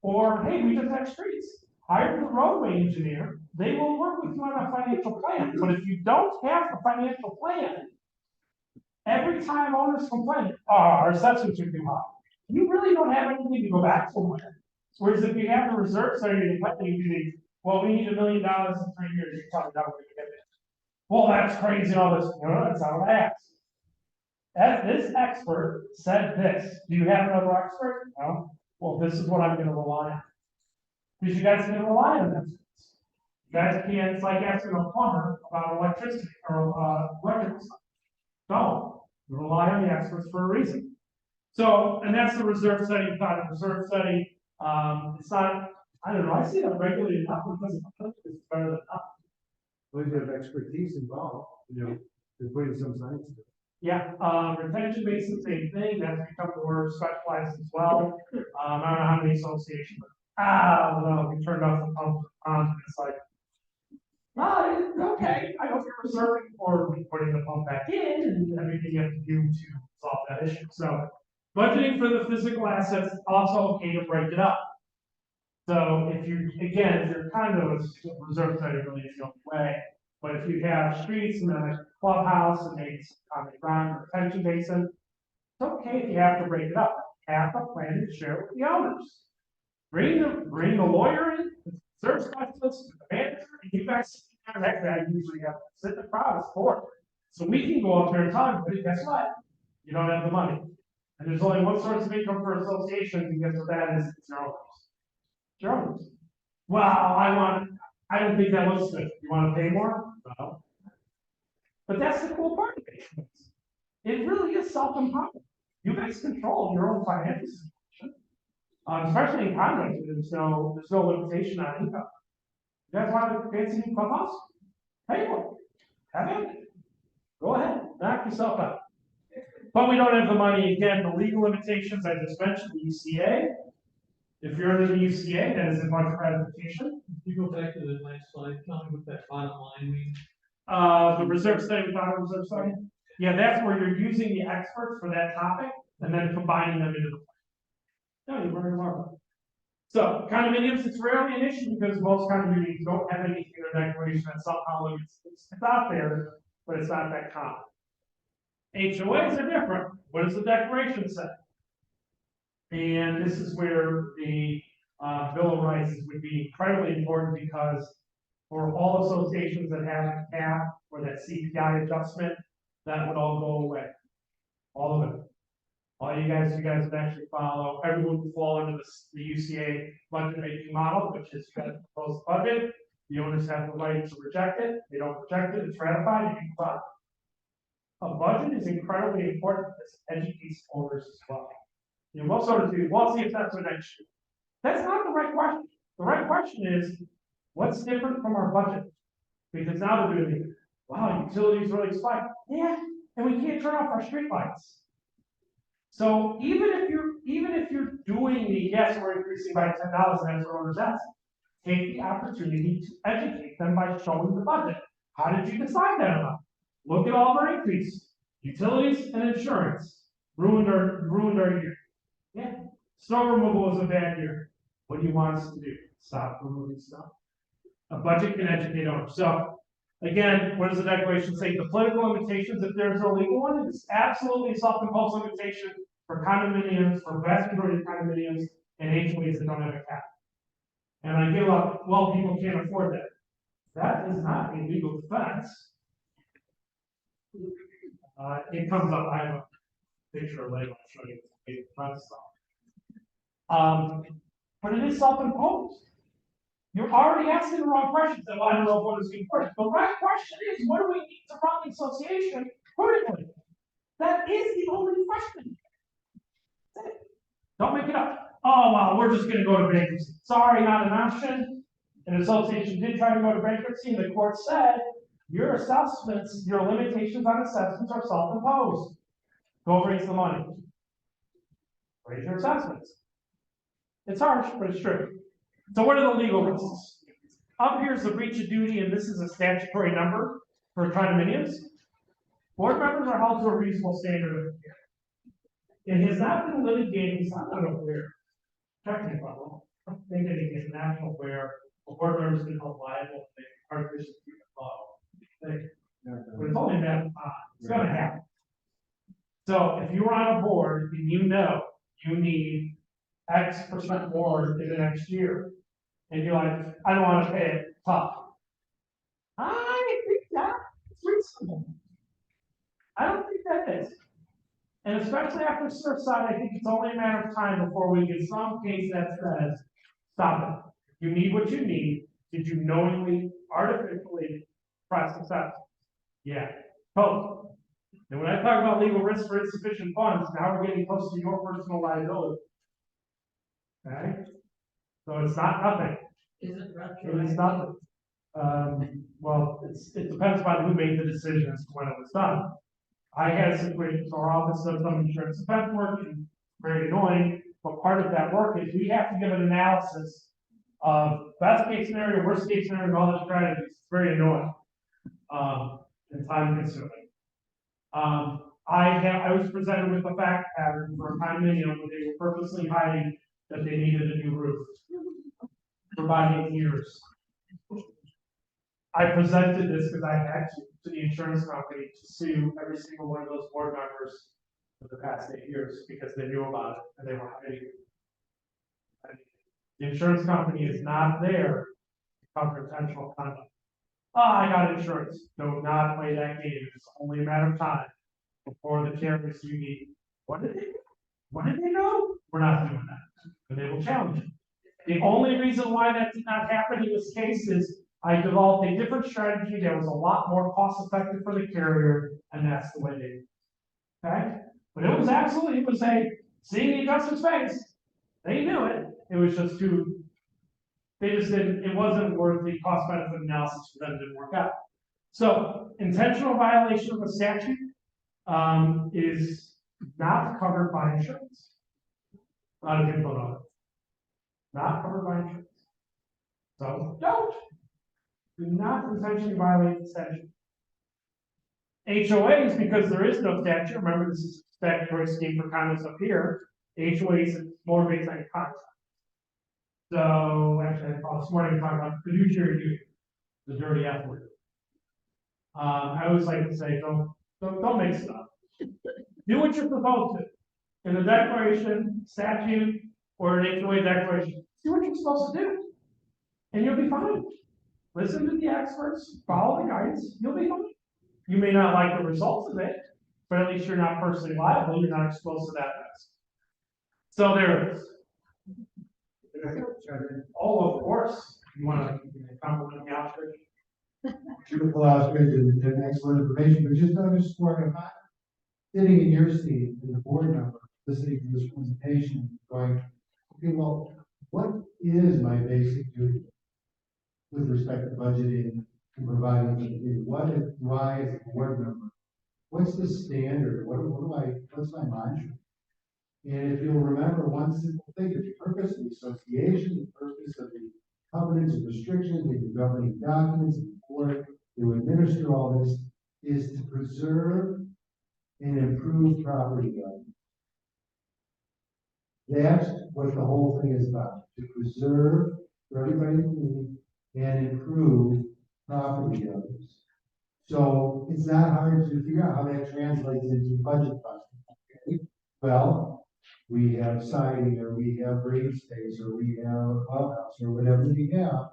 Or, hey, we just have streets. Hire the roadway engineer. They will work with you on a financial plan. But if you don't have a financial plan, every time owners complain, oh, our assessments are too high, you really don't have anything to go back somewhere. Whereas if you have the reserve study, you can well, we need $1 million in 3 years. You probably not going to get it. Well, that's crazy, all this. No, that's not what I asked. As this expert said this, do you have another expert? No. Well, this is what I'm going to rely on. Because you guys are going to rely on this. You guys can't, it's like asking a plumber about electricity or electrical stuff. No, you rely on the experts for a reason. So, and that's the reserve study. It's not a reserve study. It's not, I don't know, I see that regularly enough because it's better than nothing. Well, you have expertise involved, you're putting some science to it. Yeah, retention basin, same thing, that's become more specialized as well. I don't know how many associations, well, we turned off the pump, and it's like, okay, I hope you're reserving for putting the pump back in and everything you have to do to solve that issue. So budgeting for the physical assets, also okay to break it up. So if you're kind of a reserve study really is the only way. But if you have streets and then a clubhouse and maybe some common ground or retention basin, it's okay if you have to break it up. have a plan to share with the owners. Bring the lawyer in, the search specialist, the manager, and you guys sit down. Actually, I usually have to sit in the crowd as board. So we can go up there and talk, but guess what? You don't have the money. And there's only one source of income for associations, and guess what that is? It's your owners. Your owners. Well, I don't think that looks good. You wanna pay more? No. But that's the cool part of it. It really is self-empowered. You guys control your own finances. Especially in condos, there's no limitation on income. You guys want a fancy new clubhouse? Pay for it. Have at it. Go ahead, knock yourself out. But we don't have the money, again, the legal limitations, I just mentioned, the UCA. If you're under the UCA, that is a bunch of ratification. If you go back to the last slide, tell me what that bottom line means. The reserve study, without a reserve study. Yeah, that's where you're using the experts for that topic and then combining them into the plan. No, you're very remarkable. So condominiums, it's rarely an issue because most condominiums don't have anything in their declaration that somehow limits, it's out there, but it's not that common. HOAs are different. What does the declaration say? And this is where the Bill of Rights would be incredibly important because for all associations that have a cap or that CPI adjustment, that would all go away. All of it. All you guys would actually follow, everyone would fall under the UCA budget making model, which is you got to propose a budget. The owners have the right to reject it. They don't reject it, it's ratified, and you can file. A budget is incredibly important because it educates owners as well. You know, most owners do, well, see if that's what next year. That's not the right question. The right question is, what's different from our budget? Because now they're doing, wow, utilities really spiked. Yeah, and we can't turn off our streetlights. So even if you're doing the, yes, we're increasing by $10, and that's what owners ask, take the opportunity to educate them by showing the budget. How did you decide that amount? Look at all of our increase. Utilities and insurance ruined our year. Yeah. Snow removal was a bad year. What do you want us to do? Stop removing snow. A budget can educate owners. So again, what does the declaration say? The political limitations, if there's no legal one, it's absolutely self-imposed limitation for condominiums, for vast majority of condominiums and HOAs that don't have a cap. And I give up, well, people can't afford that. That is not a legal defense. It comes up, I have a picture later, I'll show you the defense stuff. But it is self-imposed. You're already asking the wrong questions, and I don't know what is important. The right question is, what do we need to run the association prudently? That is the only question. That's it. Don't make it up. Oh, well, we're just gonna go to bankruptcy. Sorry, not an option. An association did try to go to bankruptcy, and the court said, your assessments, your limitations on assessments are self-imposed. Go raise the money. Raise your assessments. It's harsh, but it's true. So what are the legal risks? Up here is the breach of duty, and this is a statutory number for condominiums. Board members are held to a reasonable standard of care. It has not been litigated, so I don't know where. Correct me if I'm wrong. I don't think it is national where a board member has been held liable for artificial treatment law. But it's only a matter of time. It's gonna happen. So if you're on a board and you know you need X% more in the next year, and you're like, I don't want to pay it, tough. I think that's reasonable. I don't think that is. And especially after Surfside, I think it's only a matter of time before we get some case that says, stop it. You need what you need. Did you knowingly, artificially press success? Yeah. Totally. And when I talk about legal risk for insufficient funds, now we're getting close to your personal liability. Okay? So it's not nothing. Is it It is nothing. Well, it depends upon who made the decision as to when it was done. I had a situation, so our office does some insurance defense work, and very annoying, but part of that work is we have to give an analysis of best case scenario, worst case scenario, and all the strategies. It's very annoying. And time consuming. I was presented with a fact pattern for a condominium where they were purposely hiding that they needed a new roof for about 8 years. I presented this because I had to the insurance company to sue every single one of those board members for the past 8 years because they knew about it and they were hiding it. The insurance company is not there to cover intentional conduct. Oh, I got insurance. Do not play that game. It's only a matter of time before the carriers you need. What did they do? What did they know? We're not doing that. And they will challenge it. The only reason why that did not happen in this case is I developed a different strategy that was a lot more cost effective for the carrier, and that's the way they did it. Okay? But it was absolutely, it was a seeing the adjuster's face. They knew it. It was just too, they just didn't, it wasn't worth the cost benefit analysis for them, it didn't work out. So intentional violation of a statute is not covered by insurance. A lot of people know it. Not covered by insurance. So do not intentionally violate the statute. HOAs, because there is no statute, remember this is statutory scheme for condos up here. HOAs is more based on contract. So actually, I thought this morning talking about fiduciary duty, the dirty F word. I always like to say, don't make stuff. Do what you're supposed to. In a declaration, statute, or an HOA declaration, do what you're supposed to do. And you'll be fine. Listen to the experts, follow the guidance, you'll be fine. You may not like the results of it, but at least you're not personally liable, you're not exposed to that risk. So there it is. Oh, of course. You want to compliment the outfit? Beautiful outfit and excellent information, but just underscore, if I'm sitting in your seat as a board member, listening to this presentation, going, okay, well, what is my basic duty with respect to budgeting and providing, why as a board member, what's the standard, what's my mantra? And if you'll remember one simple thing, the purpose of the association, the purpose of the covenants and restrictions, the governing documents, the board to administer all this, is to preserve and improve property value. That's what the whole thing is about, to preserve for everybody to live and improve property values. So it's not hard to figure out how that translates into the budget process. Okay? Well, we have siding, or we have green space, or we have a clubhouse, or whatever we have.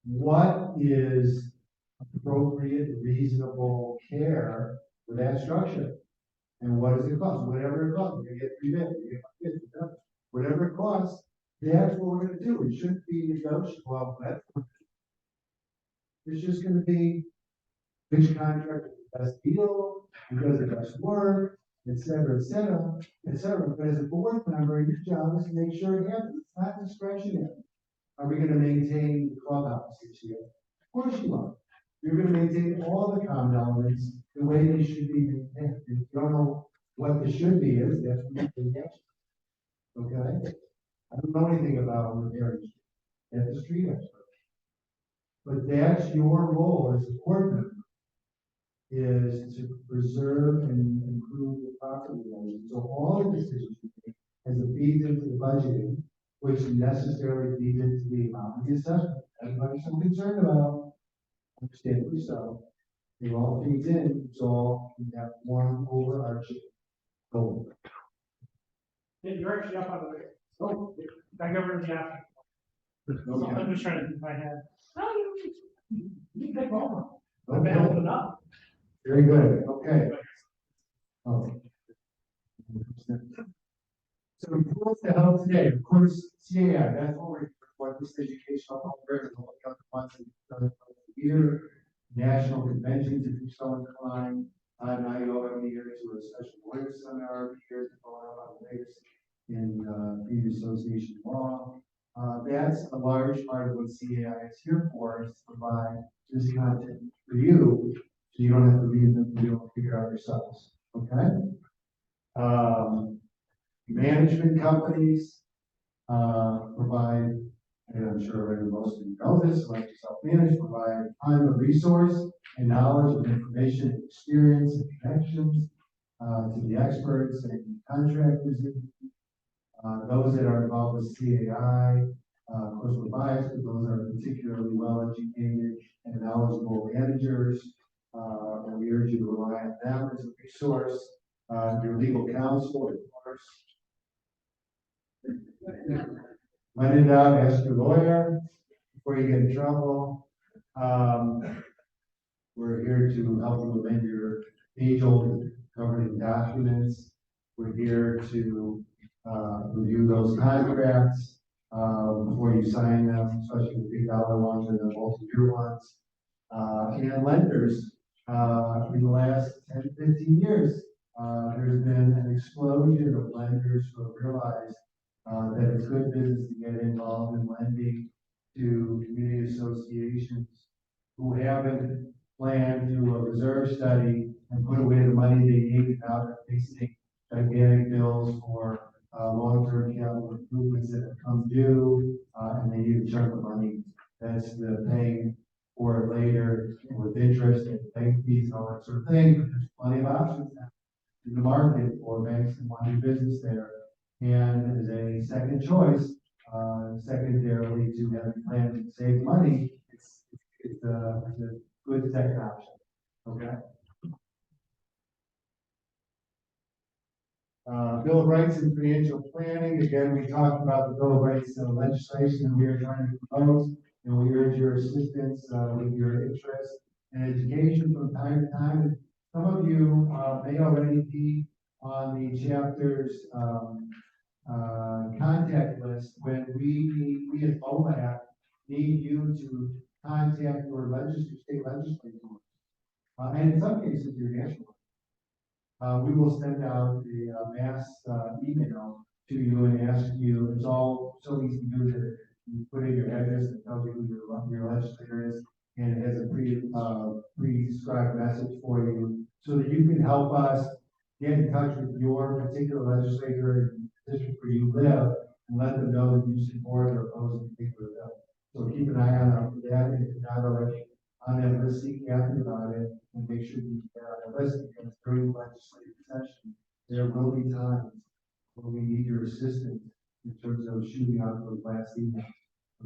What is appropriate, reasonable care for that structure? And what does it cost? Whatever it costs, we're gonna get 3 bids, we get 5 bids, whatever it costs, that's what we're gonna do. It shouldn't be negotiable. It's just gonna be which contractor is the best deal, who does the best work, et cetera, et cetera, et cetera. But as a board member, your job is to make sure it happens. It's not discretionary. Are we gonna maintain the clubhouse each year? Of course you are. You're gonna maintain all the common elements the way they should be maintained. If you don't know what the should be is, that's what you get. Okay? I don't know anything about repairs. That's the street expert. But that's your role as a board member, is to preserve and improve the property value. So all the decisions you make as it feeds into the budgeting, which necessarily feeds into the amount of the assessment. Everybody's so concerned about, understandably so. It all feeds in, it's all in that one overarching goal. Yeah, you're actually up on the way. Oh, I go over to the after. So I'm just trying to think if I had. No, you take over. I'm Okay. open up. Very good, okay. Oh. So the tools to help today, of course, CAI, that's what this educational program is all about, once a year. National conventions, if you're so inclined. Now you all have me here to a special lawyer seminar here to follow up on the latest in previous association law. That's a large part of what CAI is here for, is to provide this content for you, so you don't have to reinvent the wheel and figure out yourselves. Okay? Management companies provide, and I'm sure already most of you know this, like self-managed, provide time and resource and knowledge and information and experience and connections to the experts and contractors. Those that are involved with CAI, of course, we're biased, but those are particularly well-educated and knowledgeable managers, and we urge you to rely on them as a resource. your legal counsel, of course. When in doubt, ask your lawyer before you get in trouble. We're here to help you amend your age-old governing documents. We're here to review those contracts before you sign them, especially the big dollar ones and the multi-year ones. And lenders, in the last 10, 15 years, there's been an explosion of lenders who have realized that it's good business to get involved in lending to community associations who haven't planned to do a reserve study and put away the money they need out of facing gigantic bills for long-term capital improvements that have come due, and they need a chunk of money. That's the paying for it later with interest and bank fees and all that sort of thing. But there's plenty of options now in the market for banks that want to do business there. And as a second choice, secondarily to have a plan to save money, it's a good second option. Okay. Bill of Rights and financial planning. Again, we talked about the Bill of Rights legislation we are trying to promote, and we urge your assistance with your interest and education from time to time. Some of you may already be on the chapter's contact list. When we at OLAP need you to contact your state legislators, and in some cases your national. We will send out a mass email to you and ask you. It's all so easy to do that you put in your address and tell you who your legislator is, and it has a prescribed message for you so that you can help us get in touch with your particular legislator in the district where you live and let them know that you support or oppose a particular bill. So keep an eye on that, and if you're not already on that list, seek Kathy about it and make sure you get on the list, because during the legislative session, there will be times when we need your assistance in terms of shooting out those last emails.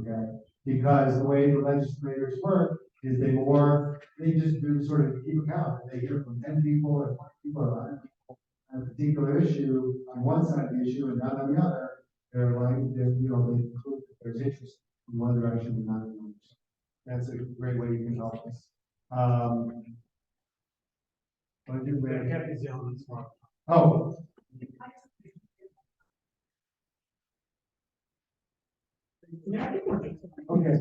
Okay? Because the way the legislators work is they just do sort of keep account. They hear from 10 people or 20 people or 100 people on a particular issue on one side of the issue and not on the other. They're like, they conclude that there's interest in one direction and not in the other. That's a great way you can help us. What do we have? Oh. Yeah, I think we're just. Okay.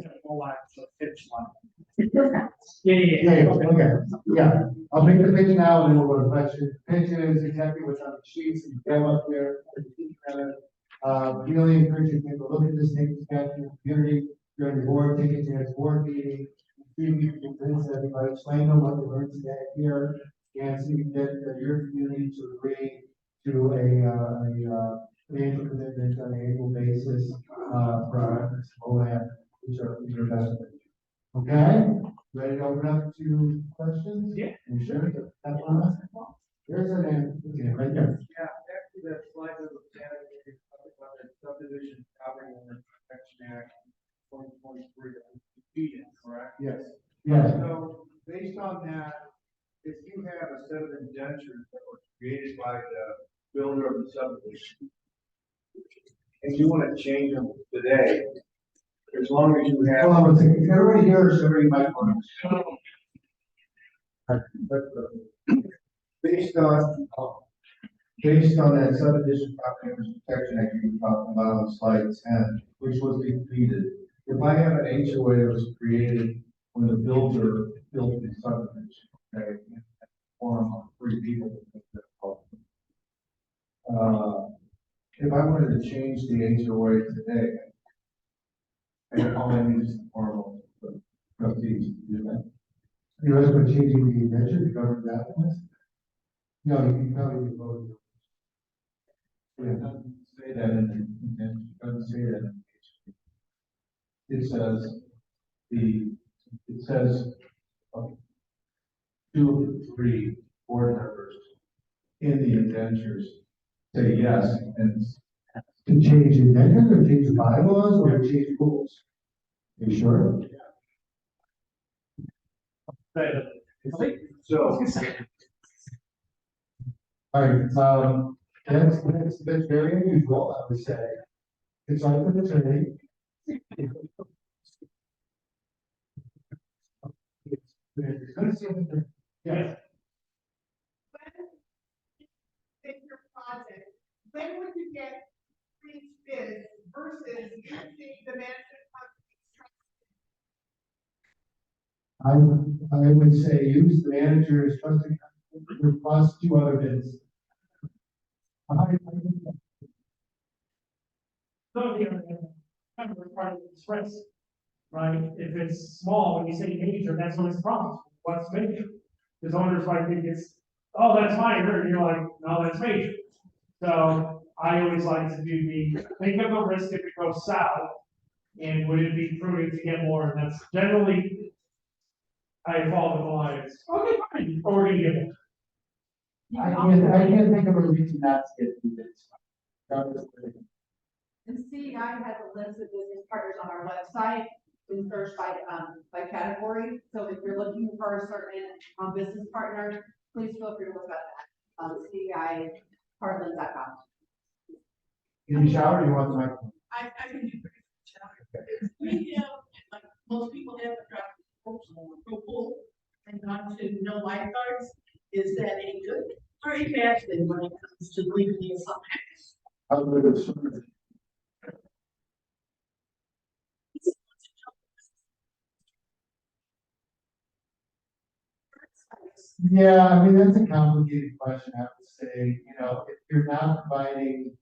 Yeah. Okay, yeah. I'll make the pitch now and then we'll go to questions. Pitch is exactly what's on the sheets and you up there. Really encourage you to take a look at this thing, in the community, during the board, take it to its board meeting. See if you can convince everybody, explain them what we learned today here, and see if you can get your community to agree to a financial commitment on an annual basis for our OLAP, which are your best. Okay, ready to open up to questions? Yeah. You sure? That's one. There's an end. Okay, right there. Yeah, after that slide that was added, we talked about that subdivision property owner protection act 2023, correct? Yes. Yes. So based on that, if you have a set of indentures that were created by the builder of the subdivision, and you want to change them today, as long as you have. Hold on a second. Can everybody hear us? Everybody might want based on that subdivision property owners protection act you were talking about on slide 10, which was completed. If I have an HOA that was created when the builder built the subdivision, okay, form of 3 people. If I wanted to change the HOA today, and all I need is the formal trustees to do that. You're also changing the indenture to cover that one? No, you can probably vote. It doesn't say that in the indenture. It doesn't say that. It says 2 of the 3 board members in the indentures say yes, and to change the indentures or change the bylaws or change rules? Are you sure? So. All right, that's very unusual, I would say. It's on for the attorney. Yeah, in your project, when would you get free bids versus using the management I would say use the manager's trusted plus two other bids. So, you know, kind of required to express, right? If it's small, when you say major, that's always a problem. What's major? Because owners might think it's, oh, that's minor, and you're like, no, that's major. So I always like to do think of the risk if it goes south, and would it be prudent to get more? And that's generally, I follow the line. Okay, fine, or we're gonna get it. I can't think of a reason not to get two bids. And CEI has a list of business partners on our website, and search by category. So if you're looking for a certain, business partner, please feel free to look up that, CEIPartland.com. In the shower, you want the microphone? I can do pretty much. We have, like, most people have a drop pro pool and gone to no lifeguards. Is that any good? Or a bad thing when it comes to legally something? How good is it? Yeah, I mean, that's a complicated question, I would say, you know, if you're not providing,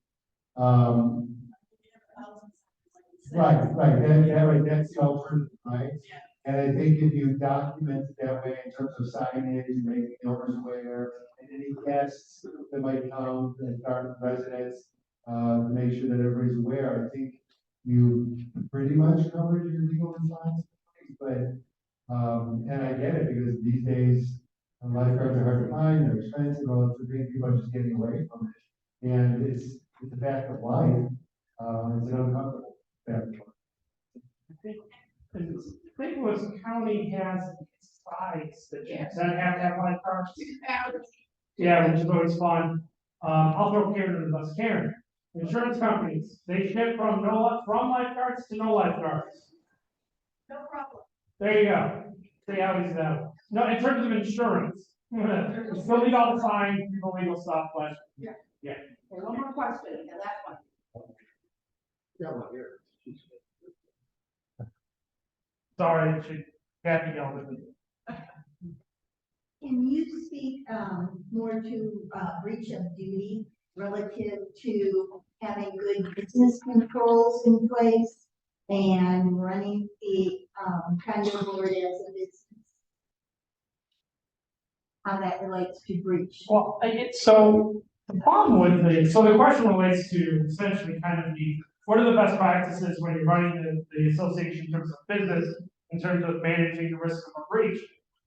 right, that's the alternative, right? And I think if you document it that way in terms of signage, and making the owners aware, and any guests that might come and start residents, to make sure that everybody's aware, I think you pretty much covered your legal and fines, but, and I get it, because these days, lifeguards are hard to find, they're expensive, all that, people are just getting away from it. And it's a fact of life, it's an uncomfortable fact of life. I think was county has sites that have lifeguards. Yeah, which is always fun. I'll throw Karen under the bus. Karen, insurance companies, they ship from lifeguards to no lifeguards. No problem. There you go. See how easy that was. No, in terms of insurance, you still need all the time, people legal stuff, but. Okay, one more question, and last one. Yeah, well, here. Sorry, Kathy yelled at me. Can you speak more to breach of duty relative to having good business controls in place and running the condo board as a business? How that relates to breach? Well, so the problem with the question relates to essentially kind of what are the best practices when you're running the association in terms of business, in terms of managing the risk of a breach?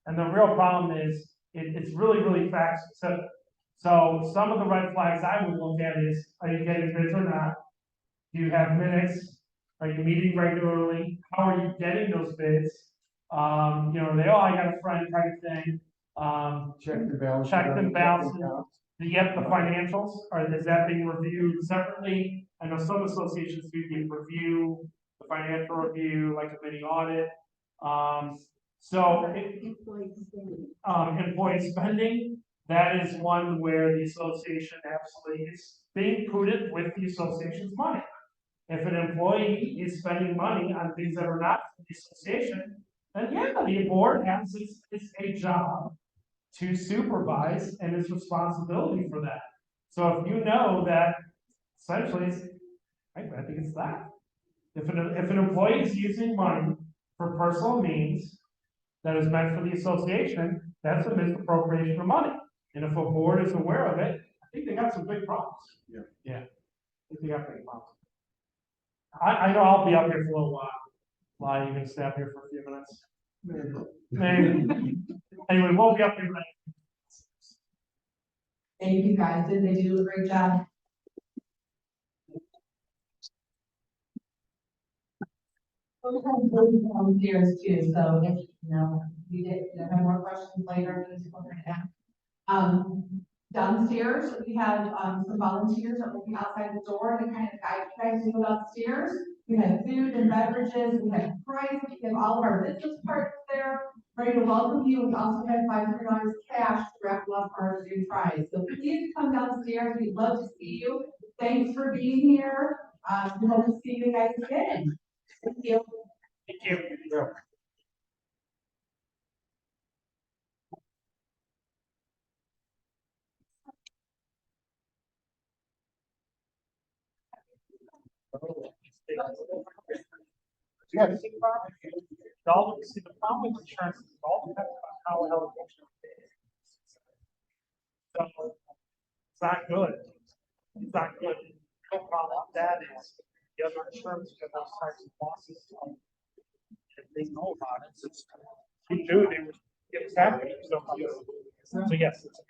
And the real problem is it's really, really fact specific. So some of the red flags I would look at is, are you getting bids or not? Do you have minutes? Are you meeting regularly? How are you getting those bids? You know, I got a friend type thing. Check the balances. Yep, the financials, is that being reviewed separately? I know some associations do the review, the financial review, like a mini audit. Employee spending, that is one where the association absolutely is being prudent with the association's money. If an employee is spending money on things that are not for the association, then yeah, the board has it's a job to supervise and its responsibility for that. So if you know that essentially I think it's that. If an employee is using money for personal means that is meant for the association, that's a misappropriation of money. And if a board is aware of it, I think they got some big problems. Yeah. I think they got big problems. I know I'll be up here for a little while. Why you can stay up here for a few minutes? Maybe. Anyway, we'll be up here. Thank you guys, did they do a great job? We have volunteers too, so if you have more questions later, please feel free to ask. Downstairs, we have, some volunteers that will be outside the door to kind of guide you guys to go downstairs. We have food and beverages, we have prizes, we have all of our business partners there, ready to welcome you. We also have $500 cash to raffle off our student prize. So please come downstairs, we'd love to see you. Thanks for being here. We hope to see you guys again. Thank you. Thank you. Yes. See, the problem with insurance is it all depends on how health insurance is. So, it's not good. It's not good. The problem with that is the other insurance have those types of losses. If they know about it, it's, they do, it was happening, so yes, it's.